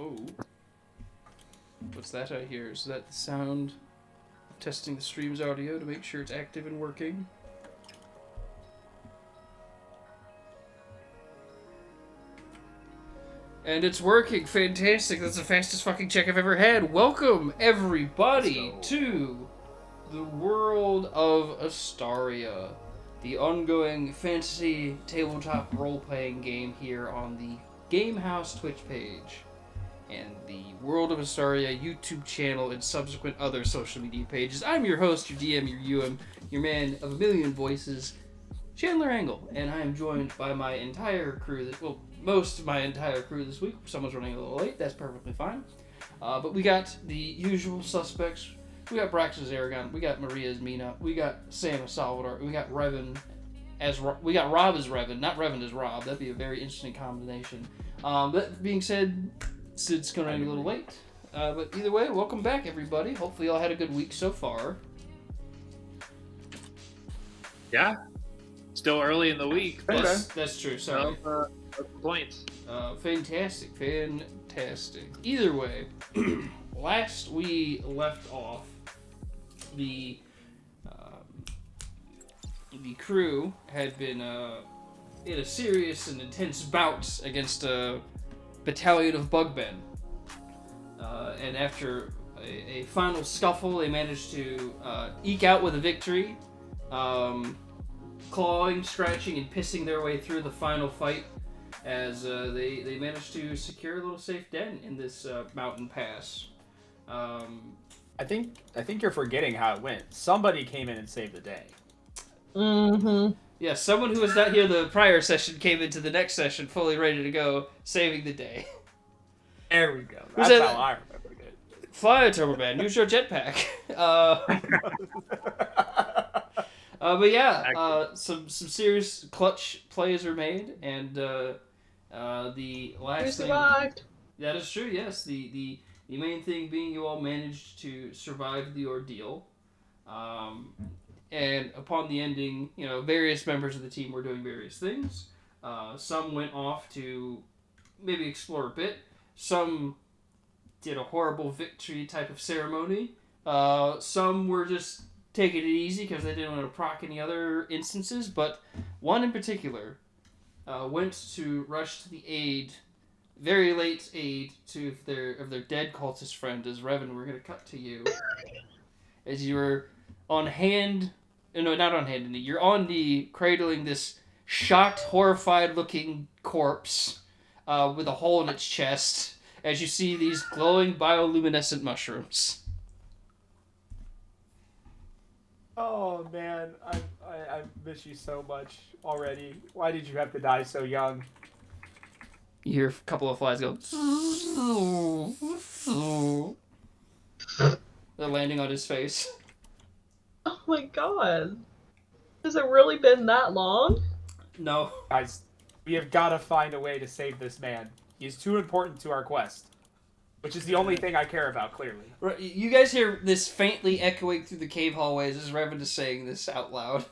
Oh. What's that I hear? Is that the sound of testing the stream's audio to make sure it's active and working? And it's working. Fantastic. That's the fastest fucking check I've ever had. Welcome, everybody, to the world of Astaria, the ongoing fantasy tabletop role-playing game here on the Gamehouse Twitch page and the World of Astaria YouTube channel and subsequent other social media pages. I'm your host, your DM, your UM, your man of a million voices, Chandler Angle, and I am joined by my entire crew, most of my entire crew this week. Someone's running a little late, that's perfectly fine. But we got the usual suspects. We got Brax as Aragon, we got Maria as Mina, we got Sam as Salvador, we got Revan as we got Rob as Revan, not Revan as Rob. That'd be a very interesting combination. That being said, Sid's going to run a little late. But either way, welcome back, everybody. Hopefully y'all had a good week so far. Yeah. Still early in the week. That's true, sorry. No complaints. Fantastic. Either way, last we left off, the crew had been in a serious and intense bout against a battalion of bugmen. And after a final scuffle, they managed to eke out with a victory, clawing, scratching, and pissing their way through the final fight as they managed to secure a little safe den in this mountain pass. I think you're forgetting how it went. Somebody came in and saved the day. Mm-hmm. Yeah, someone who was not here the prior session came into the next session fully ready to go, saving the day. There we go. Who's That's that? how I remembered it. Fly, Turboman, use your jetpack. But yeah, some serious clutch plays were made, and the last We thing... survived. That is true, yes. The main thing being you all managed to survive the ordeal. And upon the ending, various members of the team were doing various things. Some went off to maybe explore a bit. Some did a horrible victory type of ceremony. Some were just taking it easy because they didn't want to proc any other instances. But one in particular went to rush to the aid, very late aid, to their dead cultist friend, as Revan. We're going to cut to you. As you were on hand... No, not on hand and knee. You're on knee, cradling this shocked, horrified-looking corpse with a hole in its chest, as you see these glowing bioluminescent mushrooms. Oh man, I miss you so much already. Why did you have to die so young? You hear a couple of flies go. They're landing on his face. Oh my god. Has it really been that long? No. Guys, we have got to find a way to save this man. He is too important to our quest. Which is the only thing I care about, clearly. Right, you guys hear this faintly echoing through the cave hallways as Revan is saying this out loud.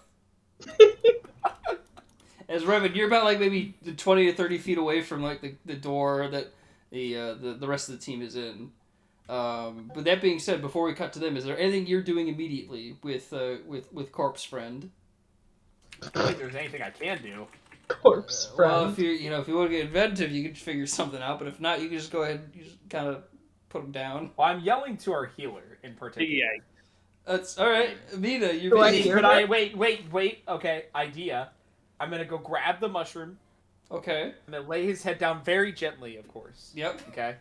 As Revan, you're about maybe 20 to 30 feet away from the door that the rest of the team is in. But that being said, before we cut to them, is there anything you're doing immediately with Corpse Friend? I don't think there's anything I can do. Corpse friend. Well, if you want to get inventive, you can figure something out. But if not, you can just go ahead and just kind of put him down. Well, I'm yelling to our healer in particular. Yeah. That's all right, Mina. You're Do I busy. hear Wait. Okay, idea. I'm gonna go grab the mushroom. Okay. I'm gonna lay his head down very gently, of course. Yep. Okay.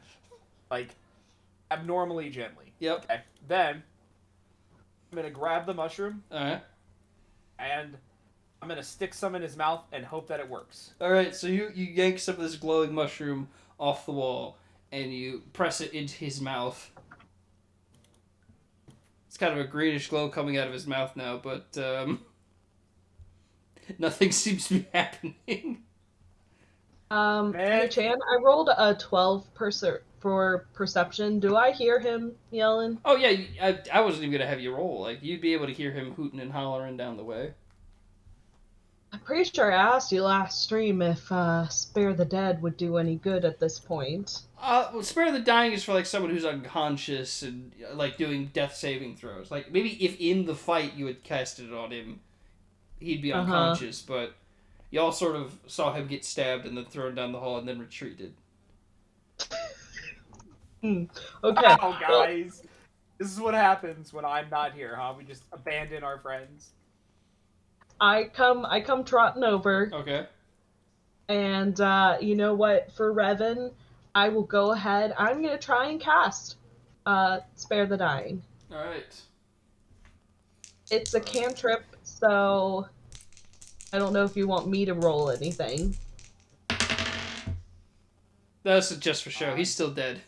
Abnormally gently. Yep. Okay. Then I'm gonna grab the mushroom All right. and I'm gonna stick some in his mouth and hope that it works. All right. So you yank some of this glowing mushroom off the wall and you press it into his mouth. It's kind of a greenish glow coming out of his mouth now, but nothing seems to be happening. Hey Chan, I rolled a 12 for perception. Do I hear him yelling? Oh yeah, I wasn't even gonna have you roll. You'd be able to hear him hooting and hollering down the way. I'm pretty sure I asked you last stream if Spare the Dead would do any good at this point. Well, Spare the Dying is for like someone who's unconscious and like doing death saving throws. Like maybe if in the fight you had casted it on him, he'd be Uh-huh. unconscious. But y'all sort of saw him get stabbed and then thrown down the hall and then retreated. Okay. Wow, Well, guys. This is what happens when I'm not here, huh? We just abandon our friends. I come trotting over, Okay. and you know what? For Revan, I will go ahead. I'm gonna try and cast Spare the Dying. All right. It's a cantrip, so I don't know if you want me to roll anything. That's just for show. He's still dead.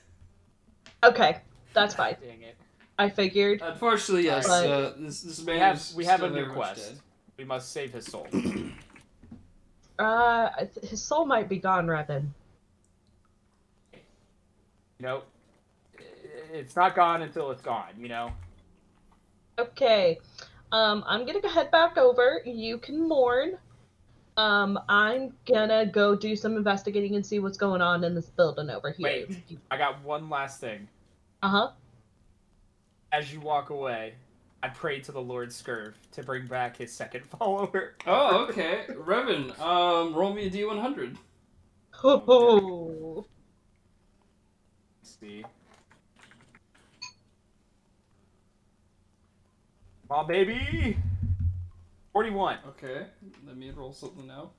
Okay, that's fine. Dang it. I figured. Unfortunately, yes. But- This We man have is we have still a new very much quest. dead. We must save his soul. His soul might be gone, Revan. It's not gone until it's gone, Okay. I'm gonna head back over. You can mourn. I'm gonna go do some investigating and see what's going on in this building over here. Wait, I got one last thing. Uh-huh. As you walk away, I pray to the Lord Scurv to bring back his second follower. Oh, okay. Revan, roll me a D100. Oh. Let's see. Come on, baby! 41. Okay, let me roll something now.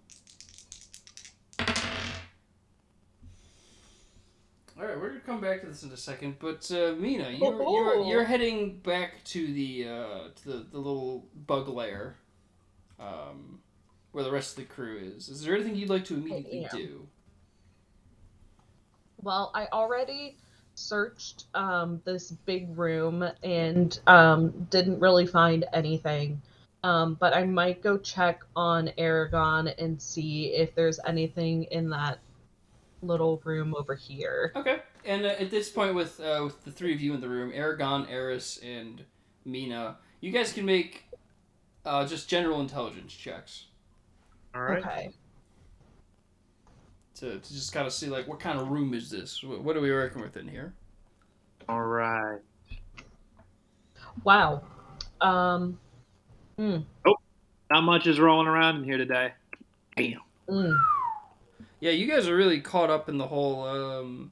All right, we're gonna come back to this in a second, but Mina, you're heading back to the little bug lair, where the rest of the crew is. Is there anything you'd like to immediately Yeah. do? Well, I already searched this big room and didn't really find anything. But I might go check on Aragon and see if there's anything in that little room over here. Okay, and at this point, with the three of you in the room, Aragon, Eris, and Mina, you guys can make just general intelligence checks All right. Okay. to just kind of see like what kind of room is this? What are we working with in here? All right. Wow. Not much is rolling around in here today. Damn. Yeah, you guys are really caught up in the whole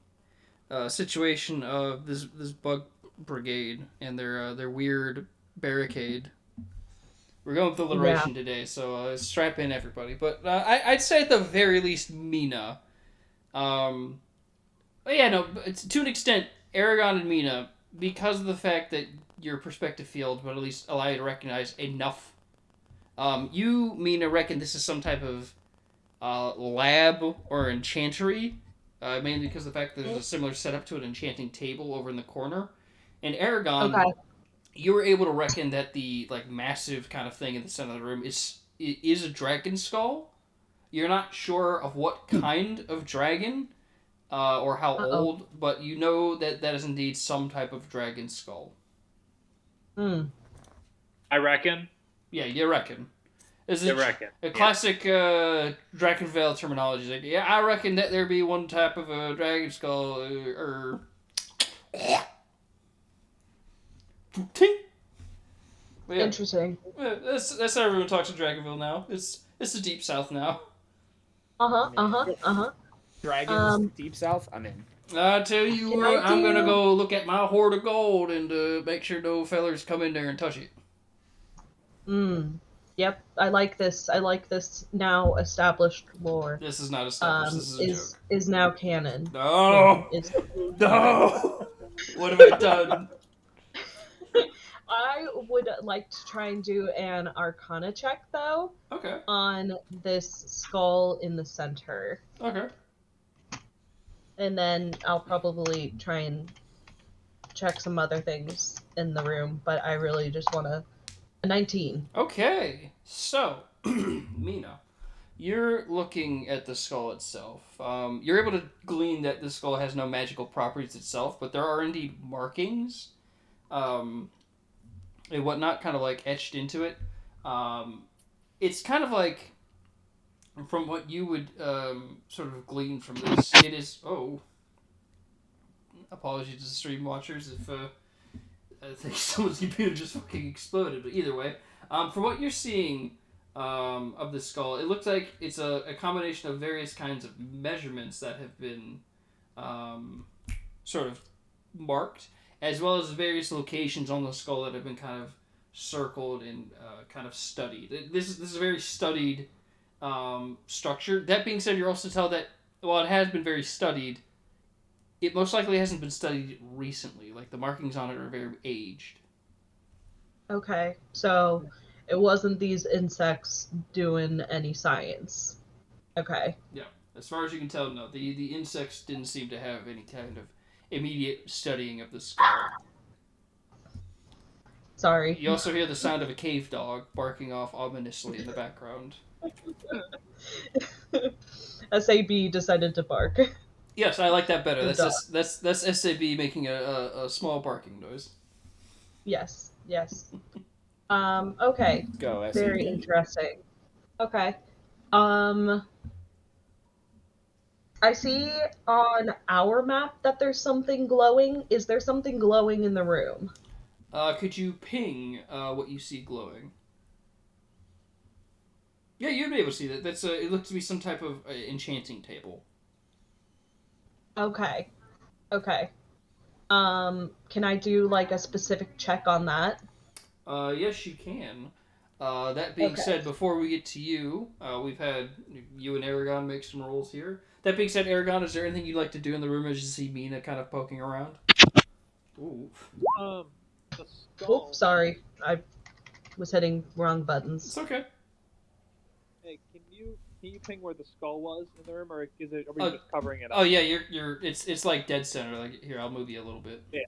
situation of this bug brigade and their weird barricade. We're going with alliteration today, so strap in, everybody. But I'd say at the very least, Mina. But yeah, no, to an extent, Aragon and Mina, because of the fact that your perspective field would at least allow you to recognize enough. You, Mina, reckon this is some type of lab or enchantery, mainly because of the fact that there's a similar setup to an enchanting table over in the corner. And Aragon, Okay. you were able to reckon that the like massive kind of thing in the center of the room is a dragon skull. You're not sure of what kind of dragon or how old, but you know that that is indeed some type of dragon skull. I reckon. Yeah, you reckon. Is You it reckon. a classic Drakenvale terminology? Like, yeah, I reckon that there be one type of a dragon skull, or ting. But yeah, Interesting. that's how everyone talks in Dragonville now. It's the deep south now. Dragons, Deep South, I'm in. I tell you Can what, I I'm gonna do- go look at my hoard of gold and make sure no fellers come in there and touch it. Yep, I like this. I like this now established lore. This is not established. This is a joke. Is now canon. No, It's no. What have I done? I would like to try and do an Arcana check though Okay. on this skull in the center, Okay. and then I'll probably try and check some other things in the room. But I really just want a 19. Okay. So, Mina, you're looking at the skull itself. You're able to glean that the skull has no magical properties itself, but there are indeed markings, and whatnot, kind of like etched into it. It's kind of like from what you would sort of glean from this, it is. Oh, apologies to stream watchers if I think someone's computer just fucking exploded. But either way, from what you're seeing of the skull, it looks like it's a combination of various kinds of measurements that have been sort of marked, as well as various locations on the skull that have been kind of circled and kind of studied. This is a very studied structure. That being said, you're also tell that while it has been very studied, it most likely hasn't been studied recently. Like the markings on it are very aged. Okay, so it wasn't these insects doing any science. Okay. Yeah, as far as you can tell, no. The insects didn't seem to have any kind of immediate studying of the skull. Sorry. You also hear the sound of a cave dog barking off ominously in the background. SAB decided to bark. Yes, I like that better. The That's SAB making a small barking noise. Yes, yes. Okay. Go, SAB. Very interesting. Okay. I see on our map that there's something glowing. Is there something glowing in the room? Could you ping what you see glowing? Yeah, you'd be able to see that. It looks to be some type of enchanting table. Okay. Okay. Can I do like a specific check on that? Yes, you can. That being Okay. said, before we get to you, we've had you and Aragon make some rolls here. That being said, Aragon, is there anything you'd like to do in the room as you see Mina kind of poking around? Ooh. The skull. Oops, sorry. I was hitting wrong buttons. It's okay. Hey, can you ping where the skull was in the room, or are we just covering it up? Oh yeah, it's like dead center. Like here, I'll move you a little bit. Yeah.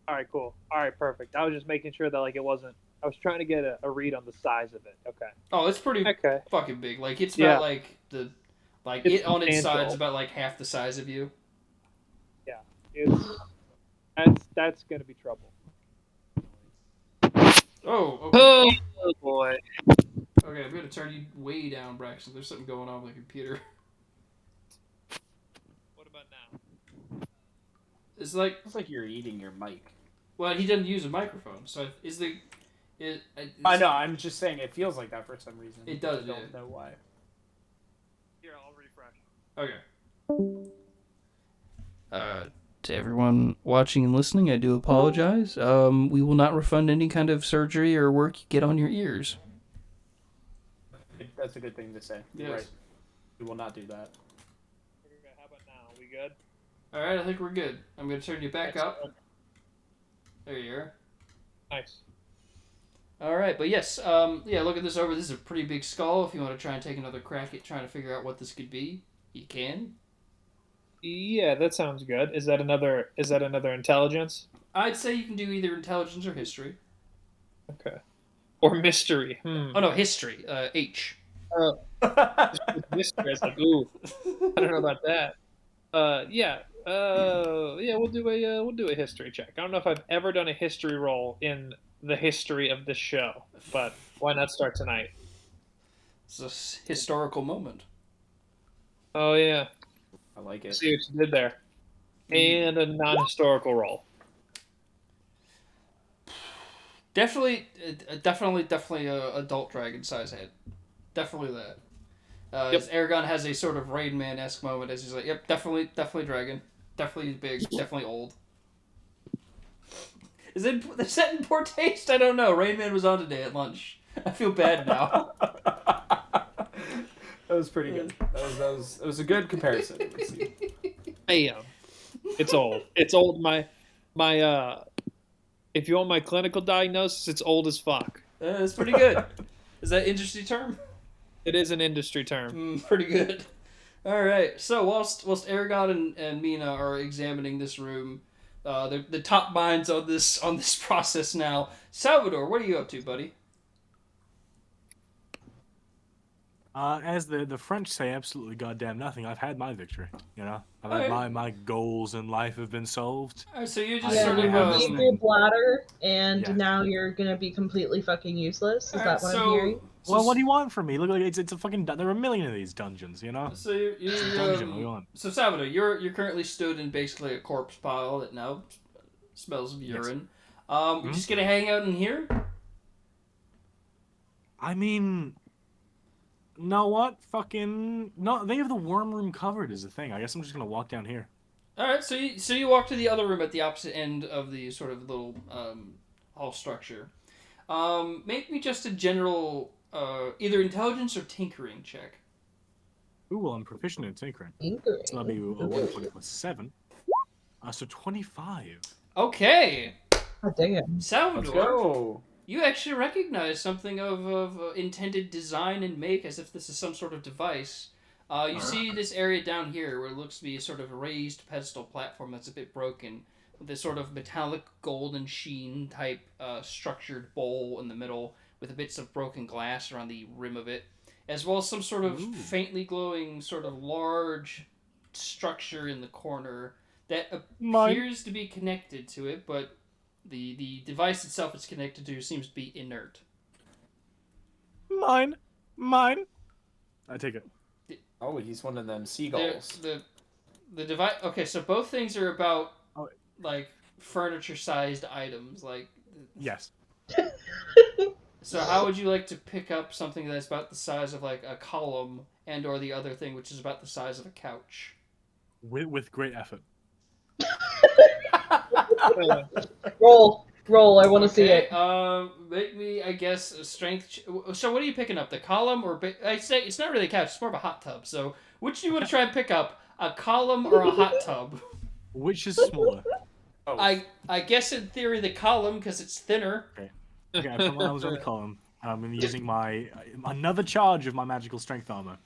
All right, cool. All right, perfect. I was just making sure that like it wasn't. I was trying to get a read on the size of it. Okay. Oh, it's pretty Okay. fucking big. Like it's Yeah. about like It's it on its substantial. side's about like half the size of you. That's gonna be trouble. Oh, okay. Oh boy. Okay, I'm gonna turn you way down, Braxton. There's something going on with the computer. What about now? It's like, It's like you're eating your mic. well, he doesn't use a microphone, so I know. I'm just saying it feels like that for some reason. It does, I don't know why. Here, I'll refresh. Okay. To everyone watching and listening, I do apologize. We will not refund any kind of surgery or work you get on your ears. That's a good thing to say. Yes. Right. We will not do that. Okay, how about now? We good? All right, I think we're good. I'm gonna turn you back up. There you are. Nice. All right, but yes, yeah. Look at this over. This is a pretty big skull. If you want to try and take another crack at trying to figure out what this could be, you can. Yeah, that sounds good. Is that another intelligence? I'd say you can do either intelligence or history. Okay. Or mystery. Oh no, history. H. Mystery. It's like, ooh, I don't know about that. Yeah. Yeah. We'll do a history check. I don't know if I've ever done a history roll in the history of this show, but why not start tonight? It's a historical moment. Oh yeah. I like it. See what you did there. And a non-historical roll. Definitely a adult dragon size head. Definitely that. Yep. As Aragon has a sort of Rain Man-esque moment as he's like, yep, definitely dragon. Definitely big, definitely old. Is that in poor taste? I don't know. Rain Man was on today at lunch. I feel bad now. That was pretty good. That was a good comparison. Damn. It's old. It's old. My if you want my clinical diagnosis, it's old as fuck. That's pretty good. Is that an industry term? It is an industry term. Pretty good. All right. So whilst Aragon and Mina are examining this room, the top minds on this process now. Salvador, what are you up to, buddy? As the French say, absolutely goddamn nothing. I've had my victory. You know, I've had Alright. my goals in life have been solved. Alright, so you're just I- sort I of have this you thing. your bladder, and Yes. now you're gonna be completely fucking useless. Is Alright, that what I'm hearing? Well, what do you want from me? Look, like it's a fucking. There are a million of these dungeons. You know. So you're, It's a dungeon. What do you want? so Salvador, you're currently stood in basically a corpse pile that now smells of Yes. urine. Mhm. We're just gonna hang out in here. I mean, know what? Fucking no. They have the worm room covered. Is the thing. I guess I'm just gonna walk down here. All right, so you walk to the other room at the opposite end of the sort of little hall structure. Make me just a general either intelligence or tinkering check. Ooh, well, I'm proficient in tinkering. Tinkering. So that'll be a 120 plus 7. So 25. Okay, Oh, damn. Let's Salvador, go. you actually recognize something of intended design and make as if this is some sort of device. You see this area down here where it looks to be a sort of raised pedestal platform that's a bit broken, with this sort of metallic golden sheen type structured bowl in the middle with bits of broken glass around the rim of it, as well as some sort of Ooh. faintly glowing sort of large structure in the corner that Mine. appears to be connected to it, but the device itself it's connected to seems to be inert. Mine. I take it. Oh, he's one of them seagulls. The device. Okay, so both things are about Oh. like furniture-sized items. Like, Yes. so how would you like to pick up something that's about the size of like a column, and or the other thing which is about the size of a couch? With great effort. Roll. I want to see Okay, it. make me, I guess, a strength. So what are you picking up? The column or I say it's not really a couch. It's more of a hot tub. So which do you want to try and pick up? A column or a hot tub? Which is smaller? Oh, I guess in theory the column because it's thinner. Okay, I put my arms on the column. I'm using my another charge of my magical strength armor.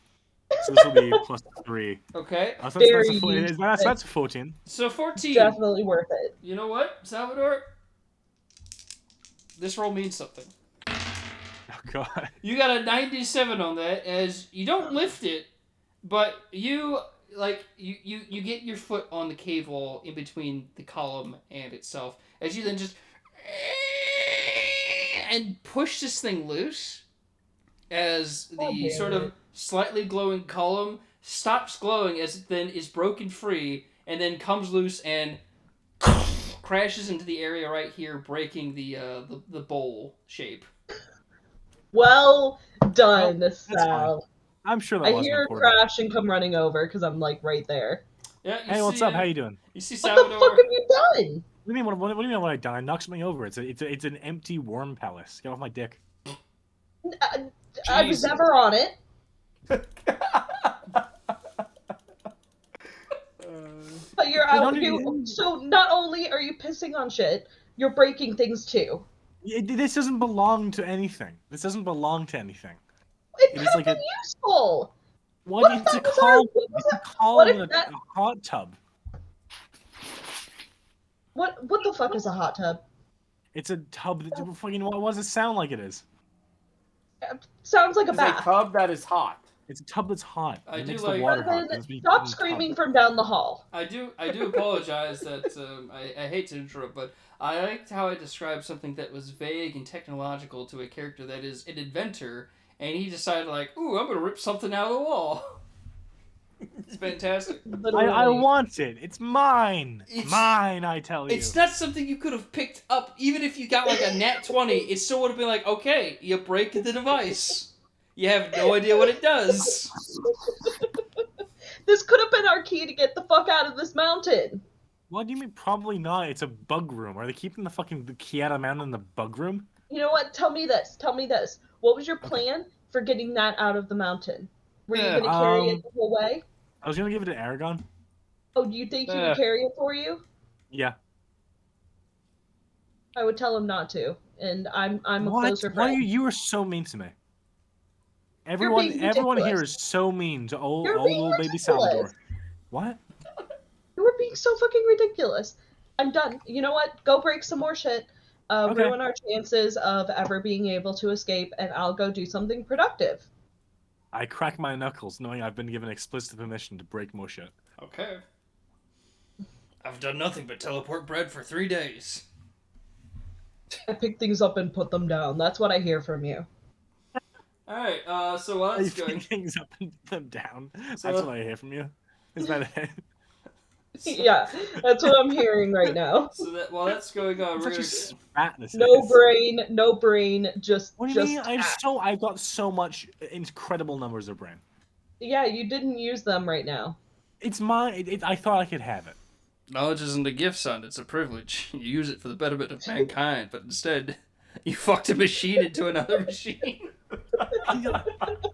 So this will be plus 3. Okay. So Very that's a 14. So 14. Definitely worth it. You know what, Salvador? This roll means something. Oh god. You got a 97 on that, as you don't lift it, but you you get your foot on the cave wall in between the column and itself, as you then just and push this thing loose, as the sort of slightly glowing column stops glowing as it then is broken free and then comes loose and crashes into the area right here, breaking the bowl shape. Well done, That's Sal. I'm sure that I wasn't hear it important. crash and come running over because I'm like right there. Yeah. Hey, what's up? How you doing? You see What the Salvador. fuck have you done? What do you mean? What do you mean? What I done? I knocked something over. It's an empty worm palace. Get off my dick. I was Jesus. never on it. But you're Well, out. So not only are you pissing on shit, you're breaking things too. This doesn't belong to anything. This doesn't belong to anything. It It could is have like been a useful. what? What if It's a that was column. our- It's a what column if in that- a hot tub. What the fuck is a hot tub? It's a tub that fucking. What does it sound like? It is. Sounds like a it's a bath. tub that is hot. It's a tub that's hot. I It do makes like- the water Then hot. 'cause it's being stop put in a tub. screaming from down the hall. I do apologize that I hate to interrupt, but I liked how I described something that was vague and technological to a character that is an inventor, and he decided like, ooh, I'm gonna rip something out of the wall. It's fantastic. I Literally. want it. It's mine. It's- Mine, I tell you. It's not something you could have picked up, even if you got like a nat 20, it still would have been like, okay, you break the device. You have no idea what it does. This could have been our key to get the fuck out of this mountain. What do you mean? Probably not. It's a bug room. Are they keeping the key out of mountain in the bug room? You know what? Tell me this. What was your plan for getting that out of the mountain? Were you Yeah, going to carry it the whole way? I was gonna give it to Aragon. Oh, do you think he Yeah. would carry it for you? Yeah. I would tell him not to, and I'm a What? closer Why are friend. you are so mean to me. being Everyone here ridiculous. is so mean to old You're being little baby ridiculous. Salvador. What? You were being so fucking ridiculous. I'm done. You know what? Go break some more shit. Okay. Ruin our chances of ever being able to escape, and I'll go do something productive. I crack my knuckles, knowing I've been given explicit permission to break more shit. Okay. I've done nothing but teleport bread for 3 days. I pick things up and put them down. That's what I hear from you. Alright, so while I that's pick going... things up and put them down. So- That's what I hear from you. Is that it? Yeah, that's what I'm hearing right now. So that while that's going on, we're Such gonna... a spat this No is. brain, just What do you just mean? I've got so much incredible numbers of brain. Yeah, you didn't use them right now. It's mine. I thought I could have it. Knowledge isn't a gift, son. It's a privilege. You use it for the betterment of mankind, but instead, you fucked a machine into another machine.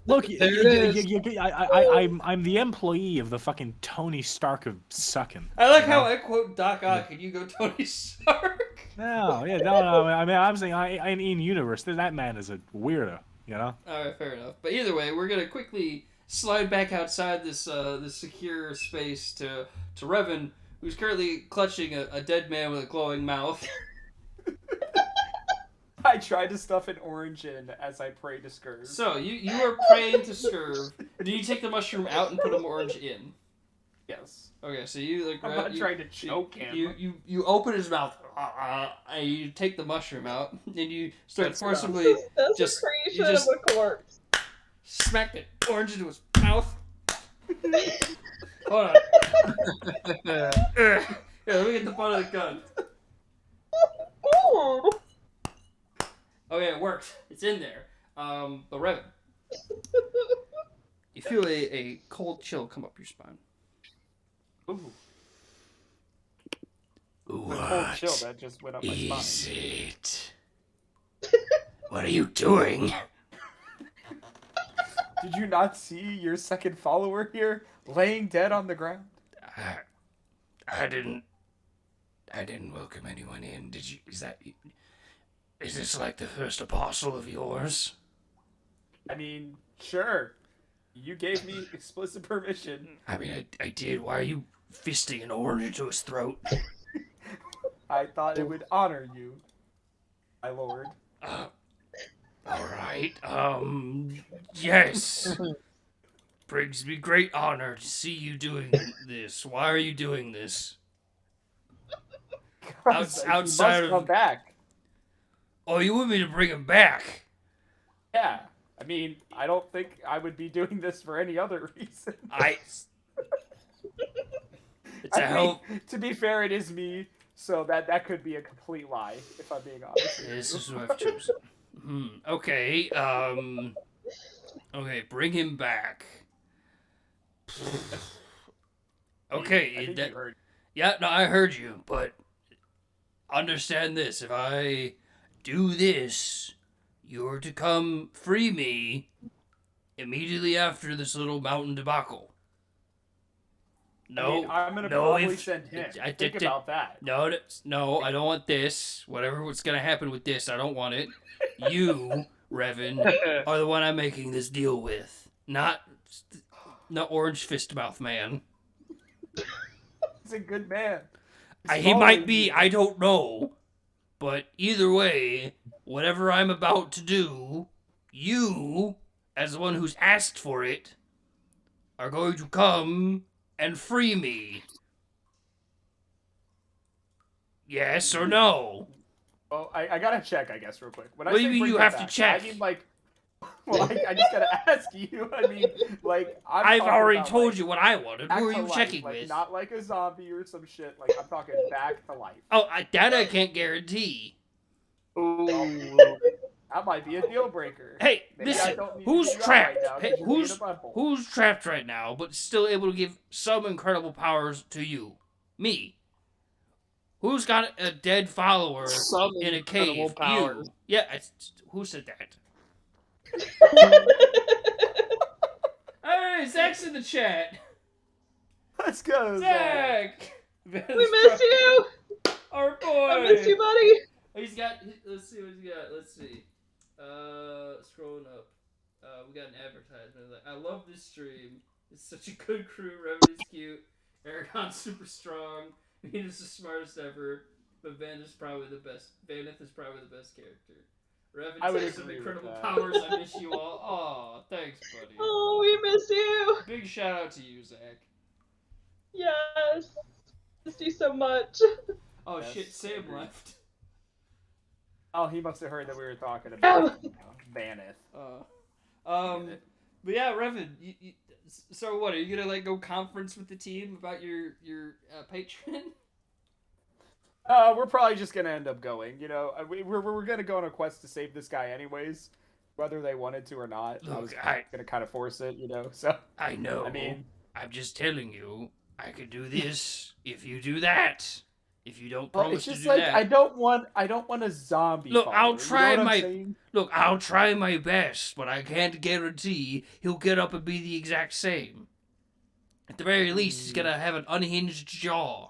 Look, There it is. I'm the employee of the fucking Tony Stark of sucking. I like how I quote Doc Ock and you go Tony Stark. No, yeah, no. I mean, I'm saying in universe, that man is a weirdo. You know. Alright, fair enough. But either way, we're gonna quickly slide back outside this this secure space to Revan, who's currently clutching a dead man with a glowing mouth. I tried to stuff an orange in as I pray to Scurv. So, you are praying to Scurv. Do you take the mushroom out and put an orange in? Yes. Okay, so you like I'm not trying to choke him. You open his mouth, and you take the mushroom out, and you start That's forcibly That's just a creation just of a corpse. smack the orange into his mouth. Hold on. Here, let me get the butt of the gun. Oh. Okay, it worked. It's in there. But Revan, you feel a cold chill come up your spine. Ooh. The cold chill that just went up my spine. It? What are you doing? Did you not see your second follower here laying dead on the ground? I didn't welcome anyone in. Did you? Is this like the first apostle of yours? I mean, sure. You gave me explicit permission. I mean, I did. Why are you fisting an orange into his throat? I thought it would honor you, my lord. All right. Yes. Brings me great honor to see you doing this. Why are you doing this? Outside you must come back. Oh, you want me to bring him back? Yeah. I mean, I don't think I would be doing this for any other reason. It's a hell. To be fair, it is me, so that could be a complete lie, if I'm being honest. This is what I've chosen. Okay. Okay, bring him back. Okay. I think you heard. Yeah, no, I heard you, but understand this. If I do this, you're to come free me immediately after this little mountain debacle. No, I mean, I'm gonna no, probably send him. Think about that. No, I don't want this. What's gonna happen with this, I don't want it. You, Revan, are the one I'm making this deal with, not Orange Fist Mouth Man. He's a good man. He might be, I don't know. But either way, whatever I'm about to do, you, as the one who's asked for it, are going to come and free me. Yes or no? Well, I gotta check, I guess, real quick. When What do you mean you have to check? I mean, like, well, I just gotta ask you. I mean, like, I've already told you what I wanted. Who are you life, checking like, with? Not like a zombie or some shit. Like, I'm talking back to life. Oh, that I can't guarantee. Ooh. That might be a deal breaker. Hey, Maybe I listen, don't need to who's do that trapped? right now, 'cause Hey, you're being a butthole. who's trapped right now, but still able to give some incredible powers to you? Me. Who's got a dead follower Some in a incredible cave? powers. You. Yeah, who said that? Hey, Zach's in the chat. Let's go, Zach! We miss you! Our boy! I miss you, buddy! He's got, let's see what he's got. Let's see. Scrolling up. We got an advertisement. Like, I love this stream. It's such a good crew. Revan is cute. Aragon's super strong. Venus is the smartest ever. But Vaneth is probably the best character. Revan I would takes some agree with incredible that. powers. I miss you all. Aw, thanks, buddy. Oh, we miss you. Big shout out to you, Zach. Yes. Miss you so much. Oh Yes, shit, Sam agreed. left. Oh, he must have heard that we were talking about Baneth. But yeah, Revan, so what, are you gonna like go conference with the team about your patron? We're probably just gonna end up going. You know, we're gonna go on a quest to save this guy anyways, whether they wanted to or not. I was gonna kind of force it, you know. So I know. I mean, I'm just telling you, I could do this if you do that. If you don't well, promise it's just to do like that. I don't want a zombie. Look, I'll follower, try you know what I'm my saying? look. I'll try my best, but I can't guarantee he'll get up and be the exact same. At the very least, he's gonna have an unhinged jaw.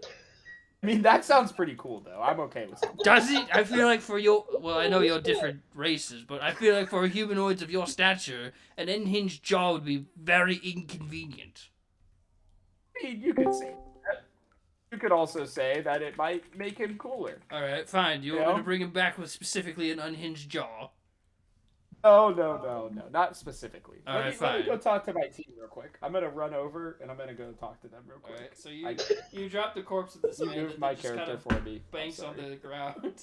I mean, that sounds pretty cool though. I'm okay with something. Does it? I feel like for your well, I know you're different races, but I feel like for humanoids of your stature, an unhinged jaw would be very inconvenient. I mean, you could say that. You could also say that it might make him cooler. All right, fine. You want me Yeah. to bring him back with specifically an unhinged jaw? No, not specifically. All Let right, me fine. go talk to my team real quick. I'm gonna run over and I'm gonna go talk to them real All quick. right. So I- you drop the corpse of this You man moved and my then just kind character of for me. I'm banks on sorry. the ground.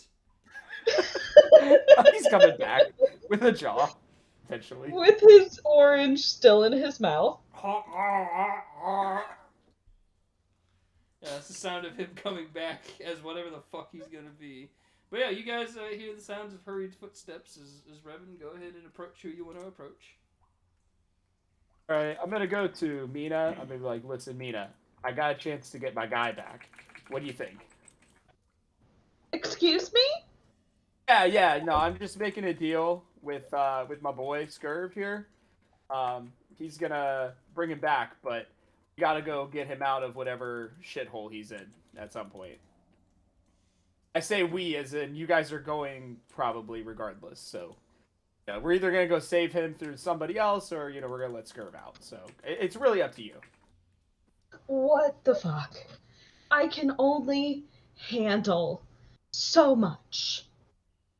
He's coming back with a jaw, potentially. With his orange still in his mouth. Yeah, that's the sound of him coming back as whatever the fuck he's gonna be. But yeah, you guys hear the sounds of hurried footsteps as Revan. Go ahead and approach who you want to approach. All right, I'm gonna go to Mina. I'm gonna be like, listen, Mina, I got a chance to get my guy back. What do you think? Excuse me? Yeah. No, I'm just making a deal with my boy Scurv here. He's gonna bring him back, but you gotta go get him out of whatever shithole he's in at some point. I say we, as in you guys are going probably regardless. So, yeah, we're either gonna go save him through somebody else, or we're gonna let Scurv out. So it's really up to you. What the fuck? I can only handle so much.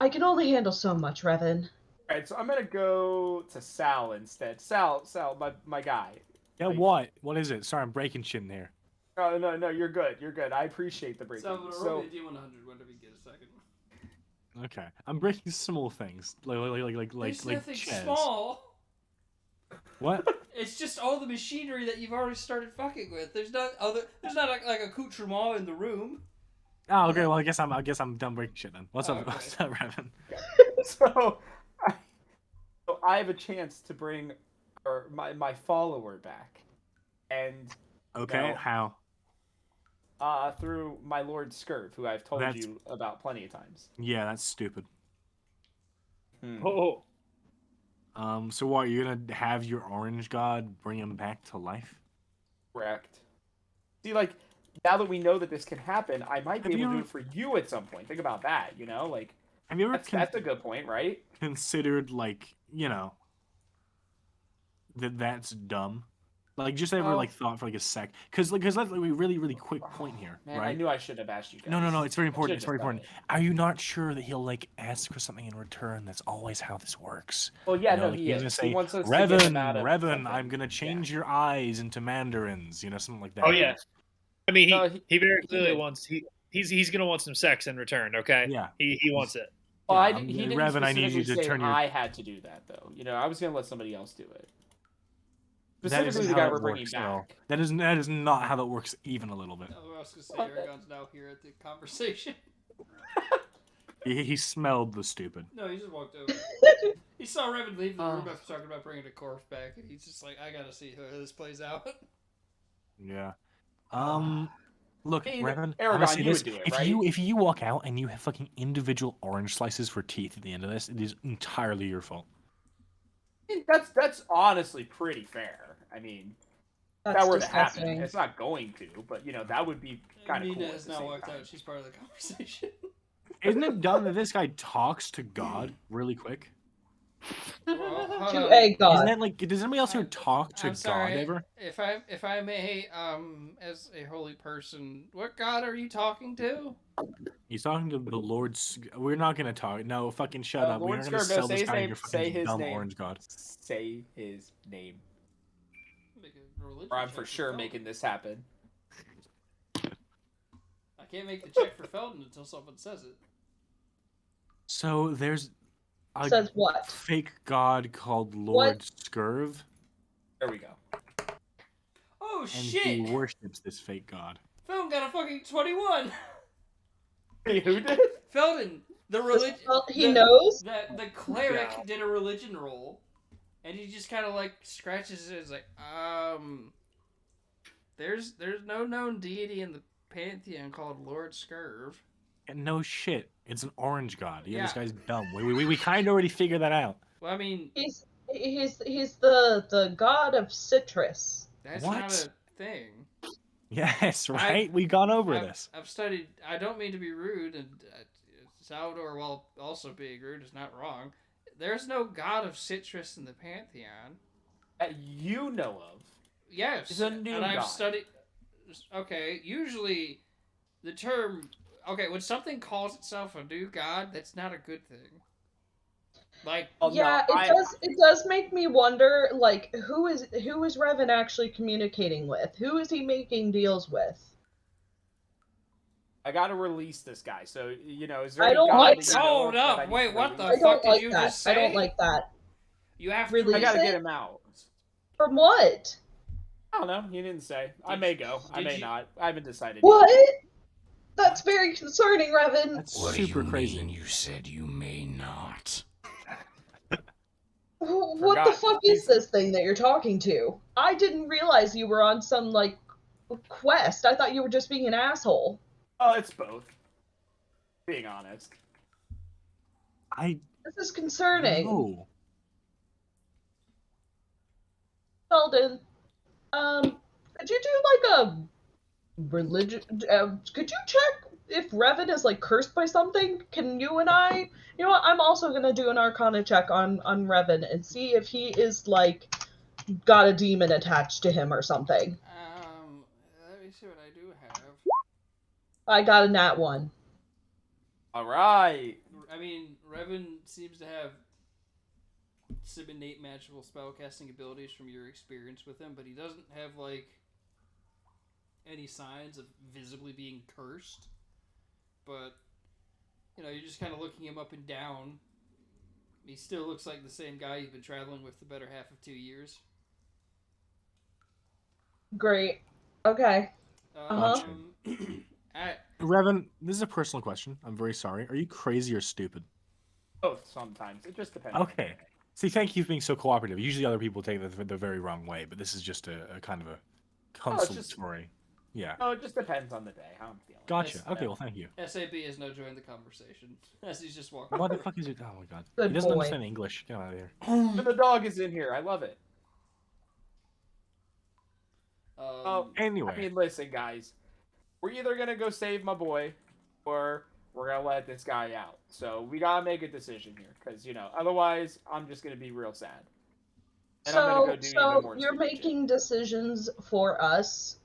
I can only handle so much, Revan. All right, so I'm gonna go to Sal instead. Sal, my guy. Yeah, Like- what? What is it? Sorry, I'm breaking shit in here. No, you're good. You're good. I appreciate the breaking. So roll So, me a D100 whenever you get a second. Okay, I'm breaking small things like There's nothing chairs. small. What? It's just all the machinery that you've already started fucking with. There's not like accoutrement in the room. Oh, okay. Well, I guess I'm done breaking shit then. What's Oh, up? okay. What's up, Revan? so I have a chance to bring my follower back, and Okay, No. how? through my Lord Scurv, who I've told That's- you about plenty of times. Yeah, that's stupid. Oh, So what? You're gonna have your orange god bring him back to life? Correct. See, like, now that we know that this can happen, I might be Have able you to do ever- it for you at some point. Think about that, Like, Have you ever that's a good point, right? considered that's dumb? Like, just ever Oh. thought for a sec? Because that's like a really quick point here, Man, I right? knew I should have asked you guys. No. It's very important. Should've It's very just done important. Are you not sure that he'll ask for something in return? That's always how this works. Well, yeah, You know, no, like, he he's is. gonna He say, wants us to get him out of Revan, something. I'm gonna change your eyes into mandarins. Something like that. oh yeah. I mean, No, he very he clearly did. wants he's gonna want some sex in return. Okay. Yeah. He wants it. Well, Yeah, he didn't Revan, I need you specifically to say turn your. I had to do that, though. I was going to let somebody else do it. That isn't Specifically, the how guy that we're bringing works, though. back. That is not how that works even a little bit. I was gonna say Aragon's now here at the conversation. He smelled the stupid. No, he just walked over. He saw Revan leave the room after talking about bringing the corpse back, and he's just like, I gotta see how this plays out. Yeah. Look, Hey, Revan, Aragon, honestly, you this, would do it, if right? if you walk out and you have fucking individual orange slices for teeth at the end of this, it is entirely your fault. That's honestly pretty fair. I mean, if That's that were to happen, disgusting. it's not going to, but that would be kind of Nina cool. At has the now same walked time. out. She's part of the conversation. Isn't it dumb that this guy talks to God really quick? Well, hold To on. a god. Isn't that like? Does anybody else here talk to I'm sorry, God ever? If I may, as a holy person, what god are you talking to? He's talking to the Lord's. We're not gonna talk. No, fucking shut up. Lord We're not gonna Scarab, sell say this his guy name. your Say fucking his dumb name. orange god. Say his name. Make a religion Or I'm check for sure Felton. making this happen. I can't make the check for Felton until someone says it. So there's a Says what? fake god called Lord Scurv, There we go. Oh and shit! he worships this fake god. Felton got a fucking 21. Wait, who did? Felton, the religion. Well, he knows. The cleric Yeah. did a religion roll, and he just kind of like scratches it. It's like, there's no known deity in the pantheon called Lord Scurv. And no shit, it's an orange god. Yeah, this Yeah. guy's dumb. We kind of already figured that out. Well, I mean, He's the god of citrus. that's What? not a thing. Yes, right. We've gone over this. I've studied. I don't mean to be rude, and Salvador, while also being rude, is not wrong. There's no god of citrus in the pantheon. That you know of. Yes, It's a new and I've god. studied. Okay, usually the term. Okay, when something calls itself a new god, that's not a good thing. Like, Oh, Yeah, no, it does make me wonder, like, who is Revan actually communicating with? Who is he making deals with? I gotta release this guy. So is there? I any don't god like that you that. know Hold of that up, I need wait, to what the release? I fuck don't did like you that. just I don't say? like that. you have to. Really? I gotta Release get it? him out. From what? I don't know. He didn't say. I Did may you- go. I did may you- not. I haven't decided. What? That's very concerning, Revan. That's What do super you crazy. mean you said you may not? What the Forgot. fuck is this thing that you're talking to? I didn't realize you were on some, like, quest. I thought you were just being an asshole. Oh, it's both. Being honest. I This is concerning. know. Sheldon, could you do, like, a religion... could you check if Revan is, like, cursed by something? Can you and I... You know what? I'm also gonna do an Arcana check on Revan and see if he is, like, got a demon attached to him or something. Let me see what I do have. I got a nat 1. All right. I mean, Revan seems to have some innate magical spellcasting abilities from your experience with him, but he doesn't have, like, any signs of visibly being cursed. But, you're just kind of looking him up and down. He still looks like the same guy you've been traveling with the better half of 2 years. Great. Okay. Gotcha. Revan, this is a personal question. I'm very sorry. Are you crazy or stupid? Both sometimes. It just depends. Okay. See, thank you for being so cooperative. Usually other people take the very wrong way, but this is just a kind of a consolatory. Yeah. No, it just depends on the day, how I'm feeling. Gotcha. Yes, Okay, well, thank you. SAB is now joining the conversation as he's just walking. What the fuck is it? Oh my god. Good He doesn't boy. understand English. Get out of here. And the dog is in here. I love it. Anyway. I mean, listen, guys. We're either gonna go save my boy, or we're gonna let this guy out. So we gotta make a decision here, because otherwise I'm just gonna be real sad. And I'm gonna go do even more you're stupid shit. making decisions for us.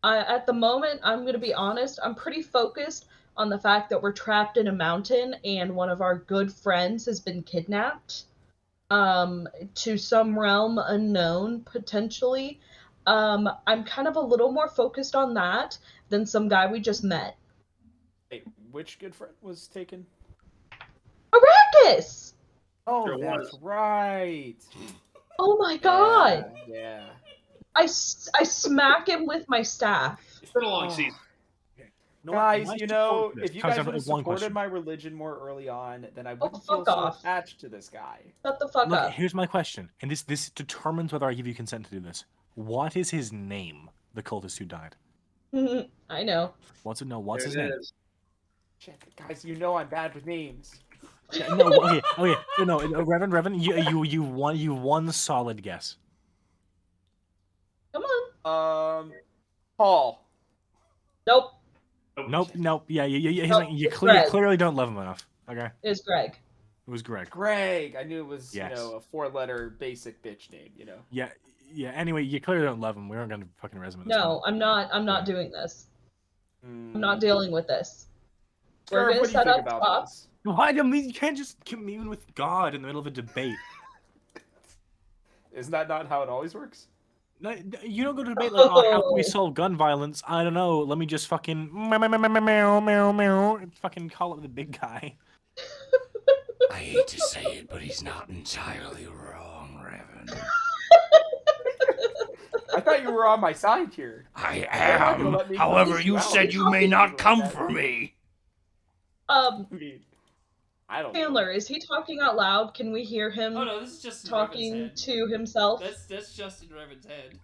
At the moment, I'm going to be honest, I'm pretty focused on the fact that we're trapped in a mountain and one of our good friends has been kidnapped to some realm unknown, potentially. I'm kind of a little more focused on that than some guy we just met. Hey, which good friend was taken? Arrakis! Oh, Sure that's was. right. Oh my god! Yeah. I smack him with my staff. It's been a long Oh. season. No, Guys, my if you support for this guys comes would down have to one supported question. my religion more early on, then I wouldn't fuck feel so off. attached to this guy. Shut the fuck Look, up. here's my question, and this determines whether I give you consent to do this. What is his name? The cultist who died. I know. What's his There name? it is. Shit, guys, I'm bad with names. Yeah, no, okay, no, Revan, you one solid guess. Come on. Paul. Nope. Nope, yeah, Nope, you it's Greg. clearly don't love him enough. Okay, It's Greg. it was Greg. Greg. I knew it was, Yes. a 4-letter basic bitch name, Yeah. Anyway, you clearly don't love him. We aren't gonna fucking resume this. No, I'm not Yeah. doing this. Mm. I'm not dealing with this. We're Scarf, gonna what do you set think up about top. this? Why? I mean, you can't just commune with God in the middle of a debate. Isn't that not how it always works? No, you don't go to debate like, oh, how can we solve gun violence? I don't know. Let me just fucking fucking call up the big guy. I hate to say it, but he's not entirely wrong, Revan. I thought you were on my side here. I You're not gonna am. let me However, close you out. said you may not come for me. I mean, I don't know. Chandler, is he talking out loud? Can we hear him Oh no, this is just in Revan's talking head. to himself? That's just in Revan's head.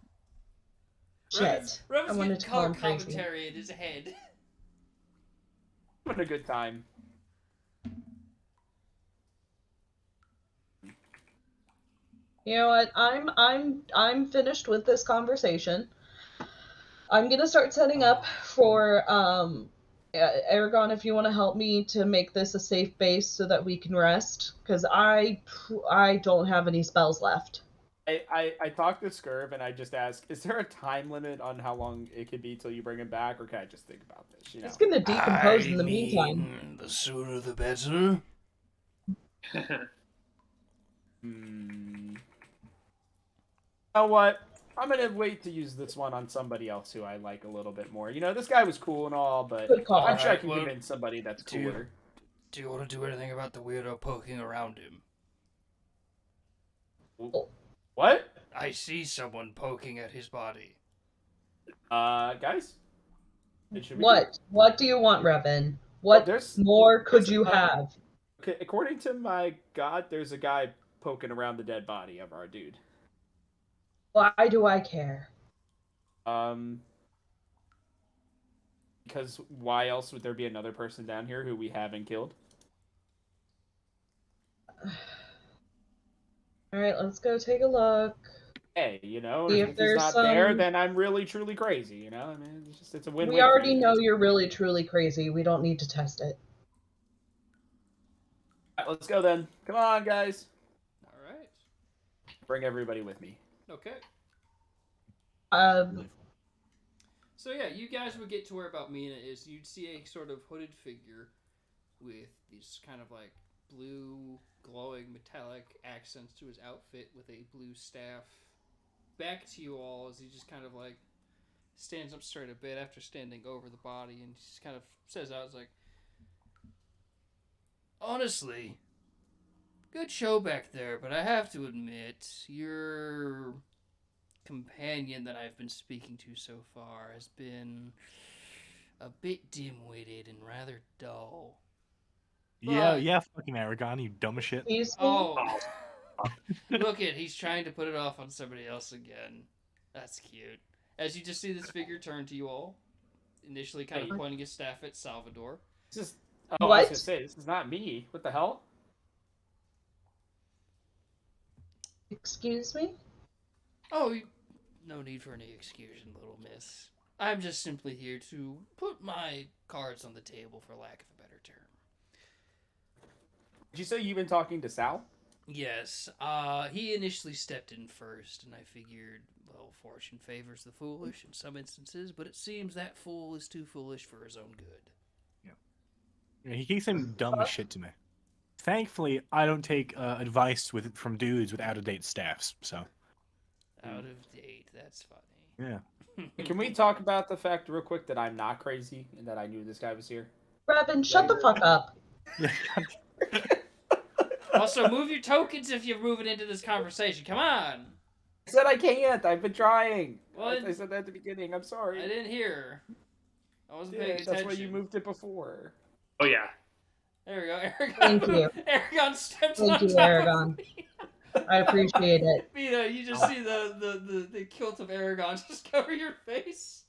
Shit. I Revan's wanted getting to call color him crazy. commentary in his head. Having a good time. You know what? I'm finished with this conversation. I'm gonna start setting up for Aragon, if you want to help me to make this a safe base so that we can rest, because I don't have any spells left. I talked to Scurv and I just asked, is there a time limit on how long it could be till you bring him back, or can I just think about this? You know? It's gonna decompose I in the mean, meantime. the sooner the better. You know what? I'm gonna wait to use this one on somebody else who I like a little bit more. You know, this guy was cool and all, but Good call. I'm sure I Alright, can well, convince somebody that's do you- cooler. Do you want to do anything about the weirdo poking around him? What? I see someone poking at his body. Guys? Should we do- What do you want, Revan? What there's- more could there's, you have? Okay, according to my god, there's a guy poking around the dead body of our dude. Why do I care? Because why else would there be another person down here who we haven't killed? Alright, let's go take a look. Hey, you know, See if if he's there's not there, some- then I'm really truly crazy. You know, I mean, it's a win-win. We already for you know guys. you're really truly crazy. We don't need to test it. All right, let's go then. Come on, guys. Alright. Bring everybody with me. Okay. So yeah, you guys would get to where about Mina is. You'd see a sort of hooded figure with these kind of like blue, glowing, metallic accents to his outfit with a blue staff. Back to you all as he just kind of like stands up straight a bit after standing over the body and just kind of says out, like, honestly, good show back there, but I have to admit, your companion that I've been speaking to so far has been a bit dim-witted and rather dull. Yeah, fucking Aragon, you dumb as shit. excuse me? Oh, look it, he's trying to put it off on somebody else again. That's cute. As you just see this figure turn to you all, initially kind of Hey. pointing his staff at Salvador. This is. Oh, I was What? gonna say this is not me. What the hell? Excuse me? Oh, no need for any excuse, little miss. I'm just simply here to put my cards on the table, for lack of a better term. Did you say you've been talking to Sal? Yes, he initially stepped in first, and I figured, well, fortune favors the foolish in some instances, but it seems that fool is too foolish for his own good. Yeah, he keeps saying dumb as shit to me. Thankfully, I don't take advice from dudes with out-of-date staffs, so. Out of date, that's funny. Yeah. Can we talk about the fact real quick that I'm not crazy and that I knew this guy was here? Revan, shut the fuck up. Yeah. Also, move your tokens if you're moving into this conversation. Come on! I said I can't. I've been trying. What? I said that at the beginning. I'm sorry. I didn't hear. I wasn't Yeah, paying attention. that's why you moved it before. Oh yeah. There we go, Aragon. Thank you. Aragon steps Thank on you, top Aragon. of me. I appreciate it. Mina, you just see the kilt of Aragon just cover your face.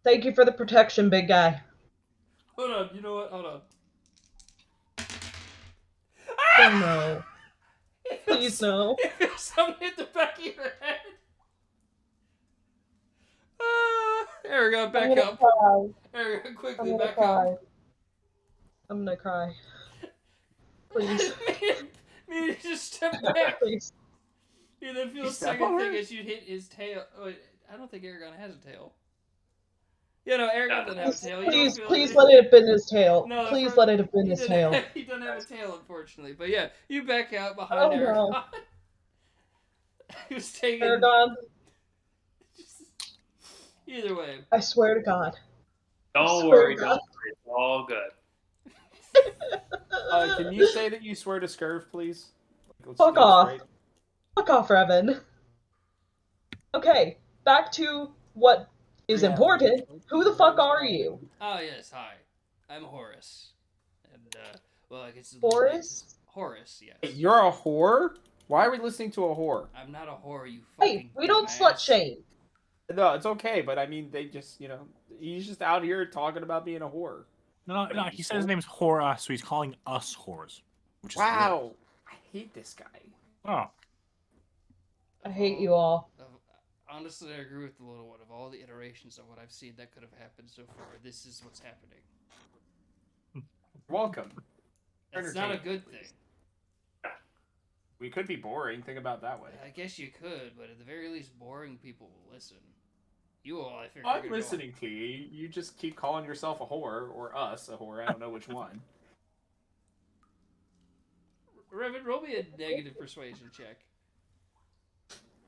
Thank you for the protection, big guy. Hold on, you know what? Hold on. Oh no. Please no. It feels something hit the back of your head. Aragon, back up. Cry. Aragon, quickly, I'm gonna back cry. up. I'm gonna cry. Please. Mina, just step back. Please. You then feel a step second on thing her? as you hit his tail. Oh, wait, I don't think Aragon has a tail. You know, Aragon doesn't have a tail. You don't Please, feel please like... let it have been his tail. No, Please for- let it have been he his doesn't tail. have- he doesn't have a tail, unfortunately. But yeah, you back out behind Oh, Aragon. no. He was taking... Aragon, Either way. I swear to God. Don't Swear worry, to don't God. worry. It's all good. Can you say that you swear to Scurv, please? Let's Fuck get it off. straight. Fuck off, Revan. Okay, back to what is Yeah. important. Who the fuck are you? Oh, yes, hi. I'm Horace. And, well, I guess... Horace? Horace, yes. Hey, you're a whore? Why are we listening to a whore? I'm not a whore, you fucking Hey, we don't slut dumbass. shame. No, it's okay, but I mean, they just, he's just out here talking about being a whore. No, he said his name's Horace, so he's calling us whores. Which is Wow. I hate this guy. weird. Oh. I hate you all. Honestly, I agree with the little one. Of all the iterations of what I've seen that could have happened so far, this is what's happening. Welcome. It's not a good thing. We could be boring. Think about it that way. I guess you could, but at the very least, boring people will listen. You all, I figure. I'm listening to you. You just keep calling yourself a whore, or us a whore. I don't know which one. Revan, roll me a negative persuasion check.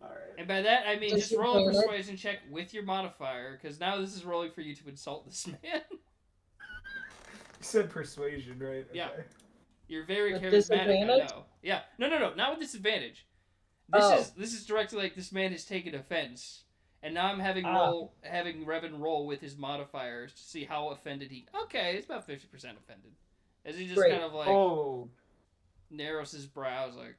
All right. And by that, I mean Does just he roll a plan it? persuasion check with your modifier, because now this is rolling for you to insult this man. You said persuasion, right? Yeah. You're very With charismatic, disadvantage? I know. Yeah. No, not with disadvantage. This is directly like this man has taken offense. And now I'm having Revan roll with his modifiers to see how offended he... Okay, it's about 50% offended. As he just Great. kind of like narrows his brows like...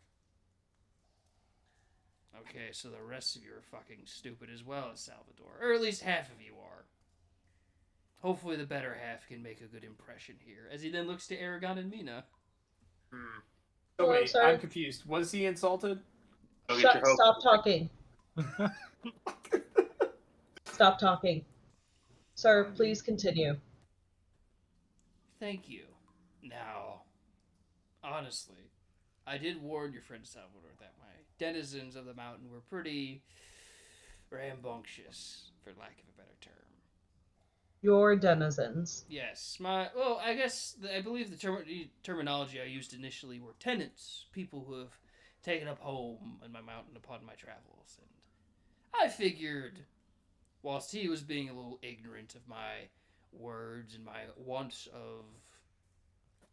Okay, so the rest of you are fucking stupid as well as Salvador. Or at least half of you are. Hopefully the better half can make a good impression here. As he then looks to Aragon and Mina. So Oh, wait, sorry. I'm confused. Was he insulted? Go get your hope. Stop talking. Stop talking. Sir, please continue. Thank you. Now, honestly, I did warn your friend Salvador that my denizens of the mountain were pretty rambunctious, for lack of a better term. Your denizens. Yes, I believe the terminology I used initially were tenants, people who have taken up home in my mountain upon my travels, and I figured, whilst he was being a little ignorant of my words and my want of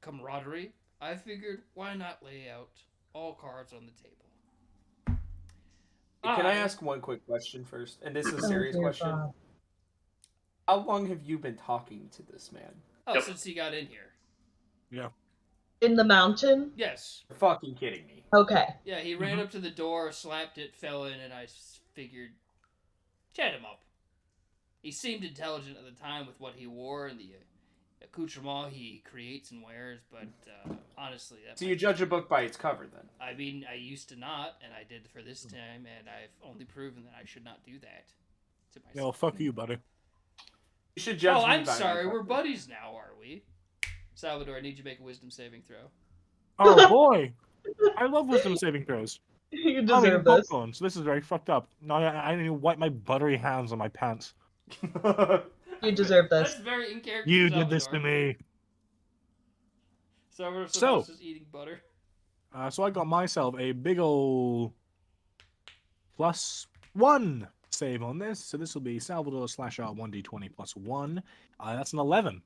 camaraderie, I figured, why not lay out all cards on the table? Can I ask one quick question first? And this is a serious dear question. God. How long have you been talking to this man? Oh, since he got in here. Yeah. In the mountain? Yes. You're fucking kidding me. Okay. Yeah, he ran up to the door, slapped it, fell in, and I figured, chat him up. He seemed intelligent at the time with what he wore and the accoutrement he creates and wears, but honestly... So you judge a book by its cover, then? I mean, I used to not, and I did for this time, and I've only proven that I should not do that to myself. Yeah, well, fuck you, buddy. You should judge Oh, me I'm by my sorry, cover. we're buddies now, are we? Salvador, I need you to make a wisdom saving throw. Oh, boy. I love wisdom saving throws. You I'm deserve eating this. popcorn, so this is very fucked up. No, I need to wipe my buttery hands on my pants. You deserve That's this. very in character. You for did this to Salvador. me. Salvador So- somehow is just eating butter. So I got myself a big ol' +1 save on this. So this will be Salvador /R 1d20 +1. That's an 11.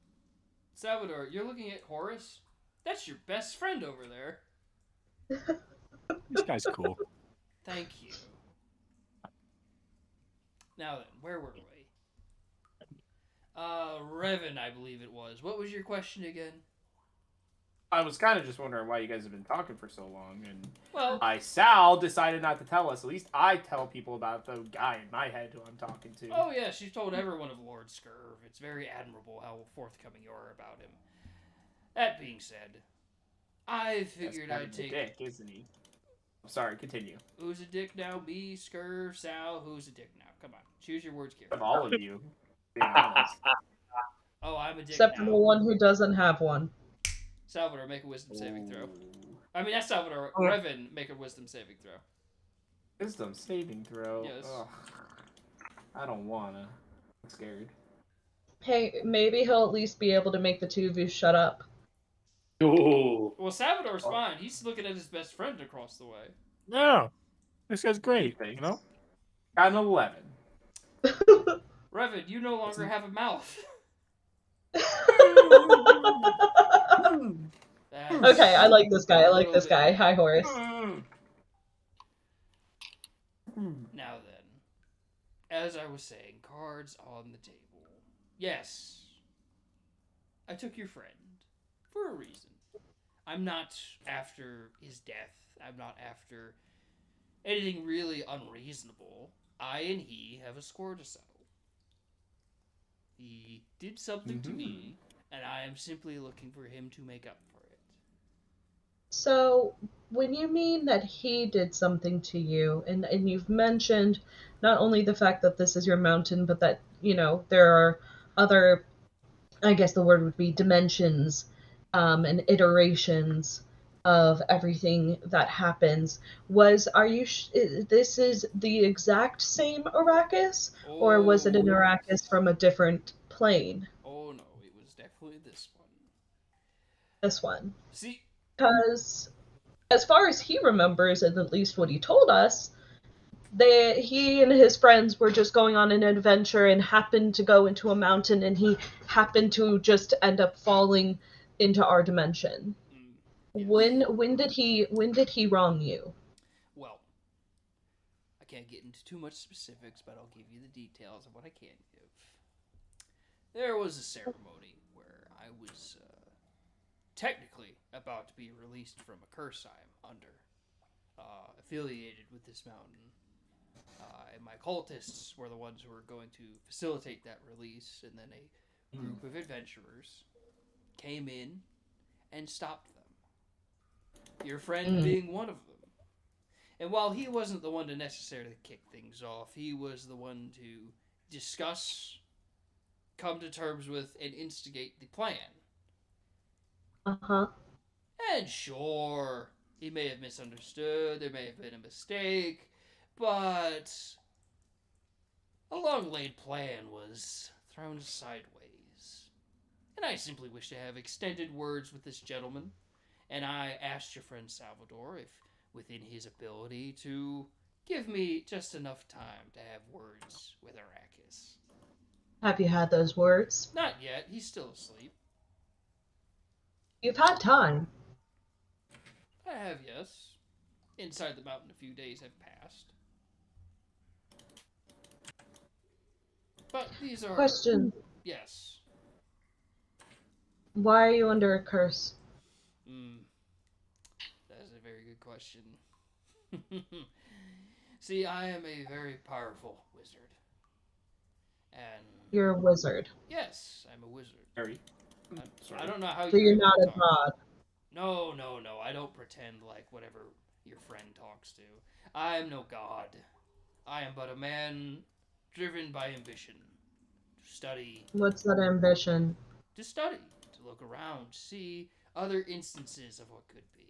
Salvador, you're looking at Horace? That's your best friend over there. This guy's cool. Thank you. Now then, where were we? Revan, I believe it was. What was your question again? I was kind of just wondering why you guys have been talking for so long, and Well, Sal decided not to tell us. At least I tell people about the guy in my head who I'm talking to. oh yes, you've told everyone of Lord Scurv. It's very admirable how forthcoming you are about him. That being said, I That's figured kind I'd of a take... dick, isn't he? I'm sorry, continue. Who's a dick now? Me, Scurv, Sal, who's a dick now? Come on, choose your words Of carefully. all of you, being honest. Oh, I'm a dick Except for now. the one who doesn't have one. Salvador, make a wisdom saving throw. Ooh. I mean, that's Salvador. Revan, make a wisdom saving throw. Wisdom saving throw. Yes. Ugh. I don't wanna. I'm scared. Hey, maybe he'll at least be able to make the two of you shut up. Ooh. Well, Salvador's fine. He's looking at his best friend across the way. No, this guy's great. Thanks. You know. Got an 11. Revan, you no longer have a mouth. That's Okay, I like this guy. I a like little this bit guy. better. Hi, Horace. Now then, as I was saying, cards on the table. Yes, I took your friend for a reason. I'm not after his death. I'm not after anything really unreasonable. I and he have a score to settle. He did something to me, and I am simply looking for him to make up for it. So, when you mean that he did something to you, and you've mentioned not only the fact that this is your mountain, but that, there are other, I guess the word would be dimensions, and iterations of everything that happens. This is the exact same Arrakis, or was it an Arrakis from a different plane? Oh no, it was definitely this one. This one. See, Because, as far as he remembers, and at least what he told us, he and his friends were just going on an adventure and happened to go into a mountain, and he happened to just end up falling into our dimension. yes. When did he wrong you? Well, I can't get into too much specifics, but I'll give you the details of what I can give. There was a ceremony where I was technically about to be released from a curse I'm under, affiliated with this mountain. And my cultists were the ones who were going to facilitate that release, and then a group of adventurers came in and stopped them. Your friend being one of them. And while he wasn't the one to necessarily kick things off, he was the one to discuss, come to terms with, and instigate the plan. Uh-huh. And sure, he may have misunderstood, there may have been a mistake, but a long-laid plan was thrown sideways. And I simply wish to have extended words with this gentleman, and I asked your friend Salvador if, within his ability, to give me just enough time to have words with Arrakis. Have you had those words? Not yet, he's still asleep. You've had time. I have, yes. Inside the mountain a few days have passed. But these are... Question. Yes. Why are you under a curse? That is a very good question. See, I am a very powerful wizard. And... You're a wizard. Yes, I'm a wizard. Very. I don't know how So you're able not to a talk. god. No. I don't pretend like whatever your friend talks to. I am no god. I am but a man driven by ambition. To study. What's that ambition? To study. To look around. To see other instances of what could be.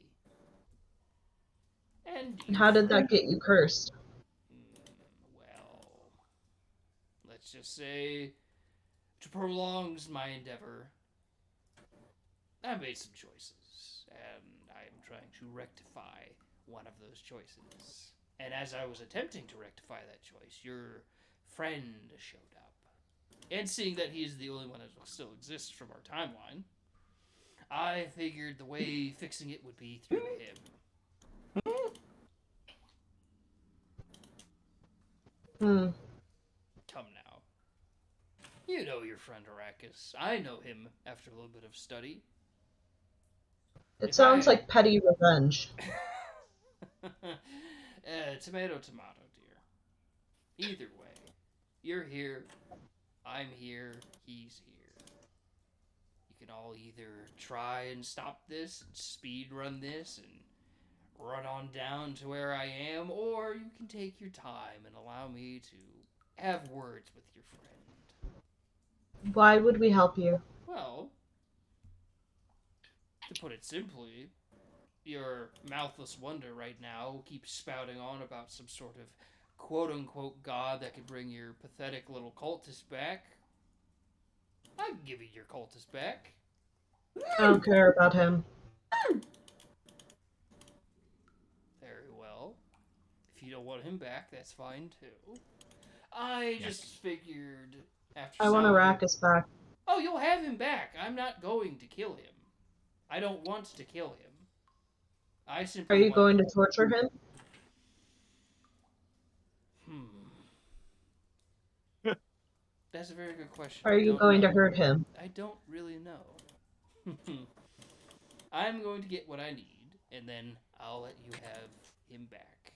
And How did that get you cursed? Well, let's just say, to prolong my endeavor, I made some choices, and I am trying to rectify one of those choices. And as I was attempting to rectify that choice, your friend showed up. And seeing that he is the only one that still exists from our timeline, I figured the way fixing it would be through him. Come now. You know your friend Arrakis. I know him after a little bit of study. It sounds like petty revenge. Tomato, dear. Either way, you're here, I'm here, he's here. You can all either try and stop this, and speed run this, and run on down to where I am, or you can take your time and allow me to have words with your friend. Why would we help you? Well, to put it simply, your mouthless wonder right now keeps spouting on about some sort of quote-unquote god that could bring your pathetic little cultist back. I can give you your cultist back. I don't care about him. Very well. If you don't want him back, that's fine too. I Yeah. just figured after I want sounding... Arrakis back. Oh, you'll have him back. I'm not going to kill him. I don't want to kill him. I Are simply you want... going to torture him? That's a very good question. Are I you don't going know. to hurt him? I don't really know. I'm going to get what I need, and then I'll let you have him back.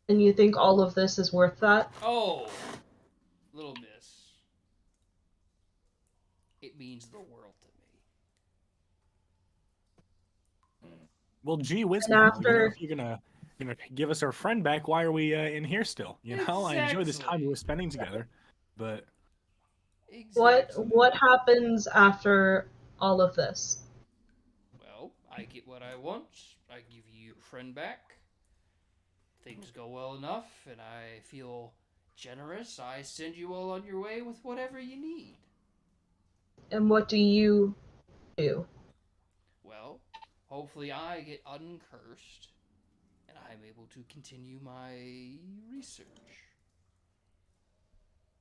And you think all of this is worth that? Oh, little miss. It means the world to me. Well, gee whiz, And now, after if you're gonna give us our friend back, why are we in here still? I enjoy this time Exactly. we're spending together, but Exactly. what happens after all of this? Well, I get what I want. I give you your friend back. Things go well enough, and I feel generous. I send you all on your way with whatever you need. And what do you do? Well, hopefully I get uncursed, and I'm able to continue my research.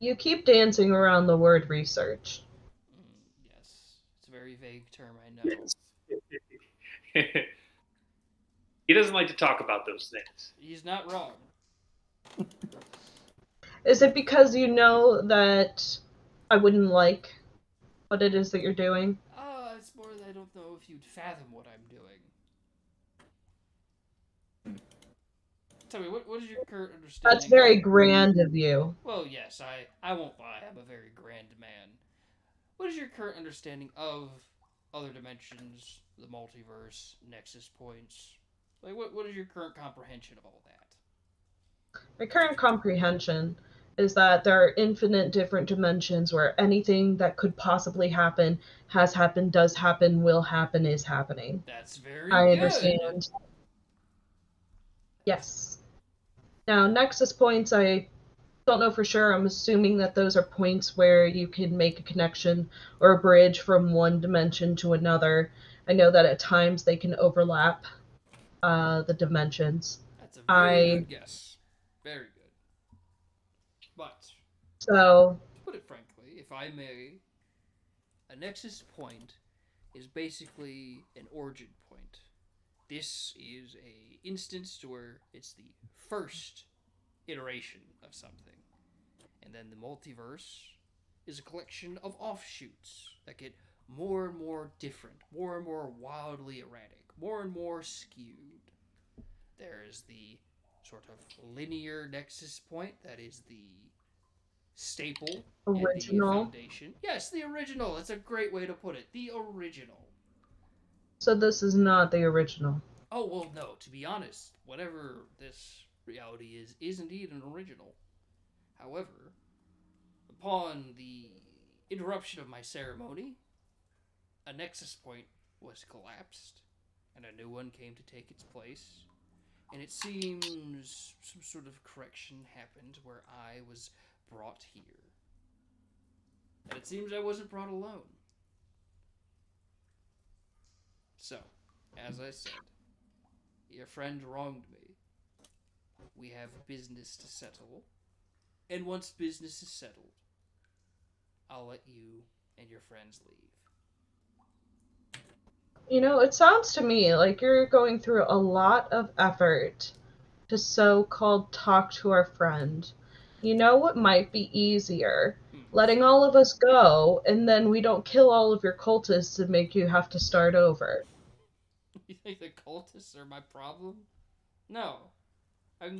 You keep dancing around the word research. Yes, it's a very vague term, I know. He doesn't like to talk about those things. He's not wrong. Is it because you know that I wouldn't like what it is that you're doing? It's more that I don't know if you'd fathom what I'm doing. Tell me, what is your current understanding? That's very grand of you. Well, yes, I won't lie, I'm a very grand man. What is your current understanding of other dimensions, the multiverse, nexus points? Like, what is your current comprehension of all that? My current comprehension is that there are infinite different dimensions where anything that could possibly happen has happened, does happen, will happen, is happening. That's very I good. understand. Yes. Now, nexus points, I don't know for sure. I'm assuming that those are points where you can make a connection or a bridge from one dimension to another. I know that at times they can overlap the dimensions. That's a very I good guess. Very good. But, so to put it frankly, if I may, a nexus point is basically an origin point. This is a instance to where it's the first iteration of something. And then the multiverse is a collection of offshoots that get more and more different, more and more wildly erratic, more and more skewed. There is the sort of linear nexus point that is the staple and the original. foundation. Yes, the original. That's a great way to put it. The original. So this is not the original. Oh, well, no. To be honest, whatever this reality is indeed an original. However, upon the interruption of my ceremony, a nexus point was collapsed, and a new one came to take its place. And it seems some sort of correction happened where I was brought here. And it seems I wasn't brought alone. So, as I said, your friend wronged me. We have business to settle. And once business is settled, I'll let you and your friends leave. You know, it sounds to me like you're going through a lot of effort to so-called talk to our friend. You know what might be easier? Letting all of us go, and then we don't kill all of your cultists and make you have to start over. You think the cultists are my problem? No. I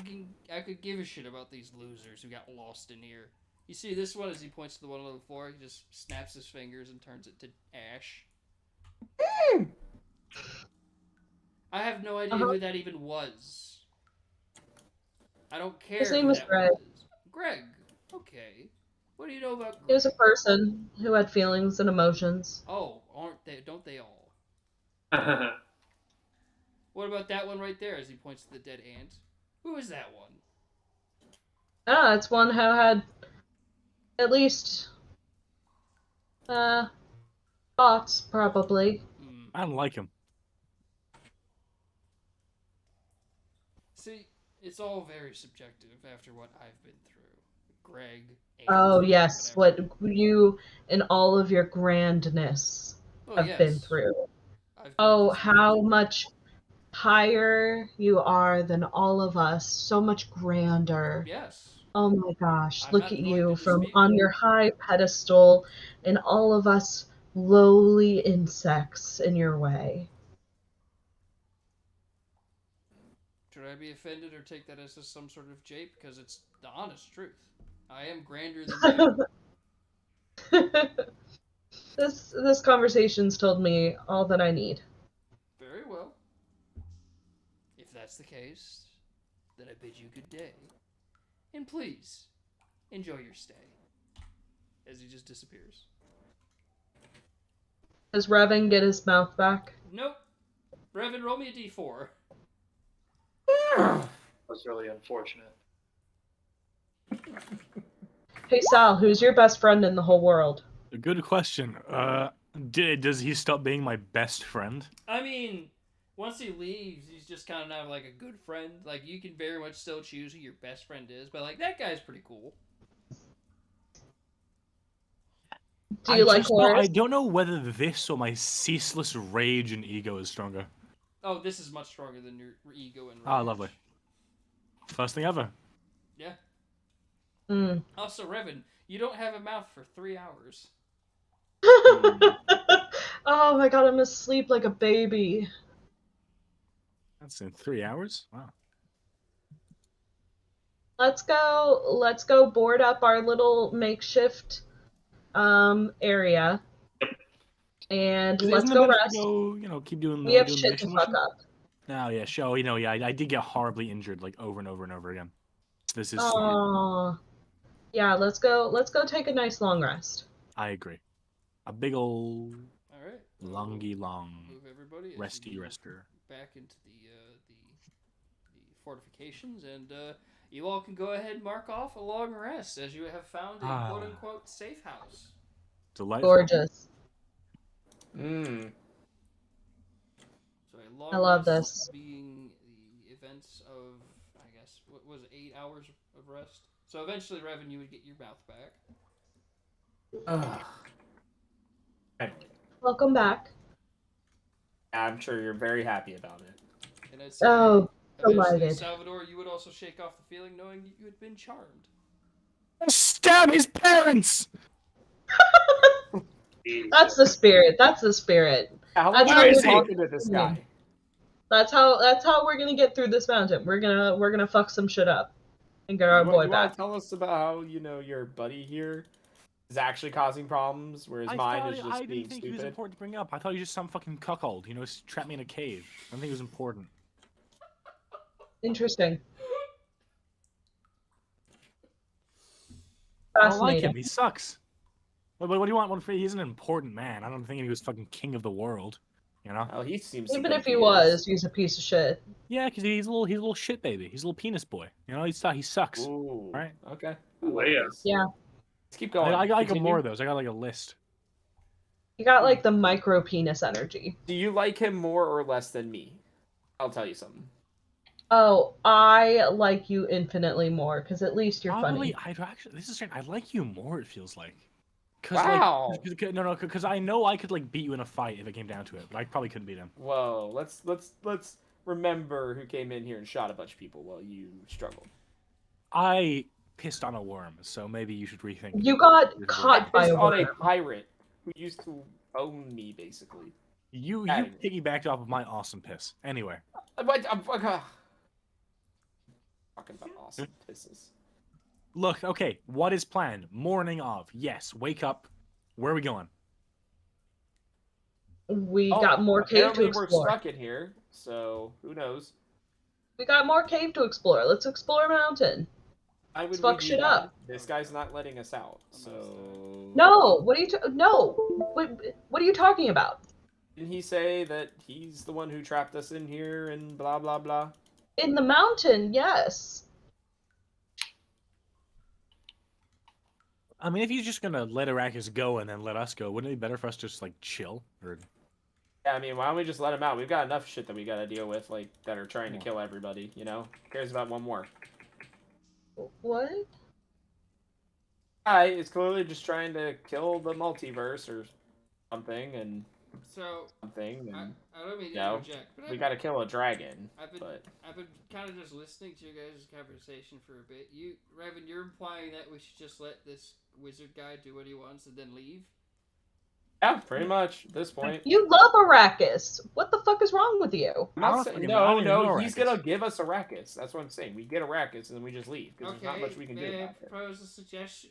could give a shit about these losers who got lost in here. You see this one as he points to the one on the floor, he just snaps his fingers and turns it to ash. I have no idea who that even was. I don't care His name who was that Greg. was. Greg. Okay. What do you know about Greg? He was a person who had feelings and emotions. Oh, aren't they? Don't they all? What about that one right there as he points to the dead ant? Who is that one? It's one who had at least Thoughts, probably. Hmm. I don't like him. See, it's all very subjective after what I've been through. Greg, and Oh, yes, whatever. what you and all of your grandness Oh, have been yes. through. I've been Oh, this way. how much higher you are than all of us, so much grander. Yes. Oh my gosh, I'm look not at going to you from dispute. on your high pedestal, and all of us lowly insects in your way. Should I be offended or take that as some sort of jape? Because it's the honest truth. I am grander than you. This conversation's told me all that I need. Very well. If that's the case, then I bid you good day. And please, enjoy your stay. As he just disappears. Does Revan get his mouth back? Nope. Revan, roll me a d4. That's really unfortunate. Hey Sal, who's your best friend in the whole world? A good question. Does he stop being my best friend? I mean, once he leaves, he's just kind of not like a good friend. Like, you can very much still choose who your best friend is, but like, that guy's pretty cool. Do you like Horus? I don't know whether this or my ceaseless rage and ego is stronger. Oh, this is much stronger than your ego and rage. Ah, lovely. First thing ever. Yeah. Mm. Also, Revan, you don't have a mouth for 3 hours. Oh my god, I'm asleep like a baby. That's in 3 hours? Wow. Let's go board up our little makeshift area. And let's Isn't it go better rest. to go, you know, keep doing the, We have doing the shit to mission fuck mission? up. Oh, yeah, sure. You know, yeah, I did get horribly injured, like, over and over and over again. This is... Oh. Yeah, let's go take a nice long rest. I agree. A big ol' Alright. longy long Move everybody as resty you move rester. back into the fortifications, and you all can go ahead and mark off a long rest as you have found a Ah. quote-unquote safe house. Delightful. Gorgeous. Mm. So a long I love rest this. being the events of, I guess, what was it, 8 hours of rest? So eventually, Revan, you would get your mouth back. Welcome back. I'm sure you're very happy about it. And I'd say, Oh, eventually, delighted. Salvador, you would also shake off the feeling knowing that you had been charmed. Stab his parents! That's the spirit. That's the spirit. How That's long how are you we're talking to this guy? That's how we're gonna get through this mountain. We're gonna fuck some shit up and get our You boy want back. to tell us about how your buddy here is actually causing problems, where his mind is just I being didn't think he was stupid? important to bring up. I thought he was just some fucking cuckold, you know, trapped me in a cave. I don't think he was important. Interesting. I don't like Fascinating. him. He sucks. What do you want? He's an important man. I don't think he was fucking king of the world. You know? Oh, he seems. to Even think if he is. was, he's a piece of shit. Yeah, because he's a little shit baby. He's a little penis boy. You know, he sucks. Ooh. Right? Okay. Yeah. Yeah. Let's keep going. I got Continue. more of those. I got like a list. You got like the micro penis energy. Do you like him more or less than me? I'll tell you something. Oh, I like you infinitely more because at least you're Probably, funny. I'd actually. This is strange. I like you more. It feels like. Cause Wow. Like, because I know I could like beat you in a fight if it came down to it, but I probably couldn't beat him. Whoa. Let's remember who came in here and shot a bunch of people while you struggled. I pissed on a worm, so maybe you should rethink. You got your caught I by pissed a on a worm. pirate who used to own me, basically. You Hey. piggybacked off of my awesome piss. Anyway, I'm talking about awesome pisses. look. Okay, what is planned? Morning of. Yes. Wake up. Where are we going? We got more cave to Apparently we're explore. stuck in here, so who knows? We got more cave to explore. Let's explore mountain. I would fuck we do shit that? up. This guy's not letting us out, so. No, what are you? No, what are you talking about? Didn't he say that he's the one who trapped us in here and blah blah blah? In the mountain, yes. I mean, if he's just gonna let Arrakis go and then let us go, wouldn't it be better for us to just like chill? Or Yeah, I mean, why don't we just let him out? We've got enough shit that we gotta deal with, like, that are trying to Yeah. kill everybody, you know? Who cares about one more? What? Guy is clearly just trying to kill the multiverse or something and So something, and I don't mean to No, interject, but we gotta kill a dragon. I've been kind of just listening to you guys' conversation for a bit. Revan, you're implying that we should just let this wizard guy do what he wants and then leave? Yeah, pretty much at this point. You love Arrakis. What the fuck is wrong with you? I'm not I don't saying fucking know. I don't even know he's Arrakis. gonna give us Arrakis. That's what I'm saying. We get Arrakis and then we just leave because Okay, there's not much we can do may I about it. propose a suggestion,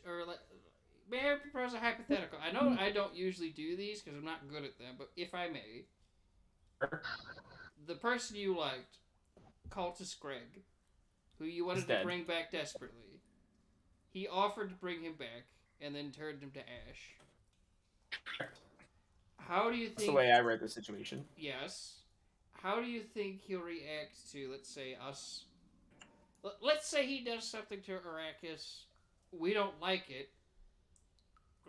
may I propose a hypothetical? I know I don't usually do these because I'm not good at them, but if I may, the person you liked, Cultist Greg, who you wanted He's to dead. bring back desperately, he offered to bring him back and then turned him to ash. How do you think? That's the way I read the situation. Yes. How do you think he'll react to, let's say, us? Let's say he does something to Arrakis. We don't like it.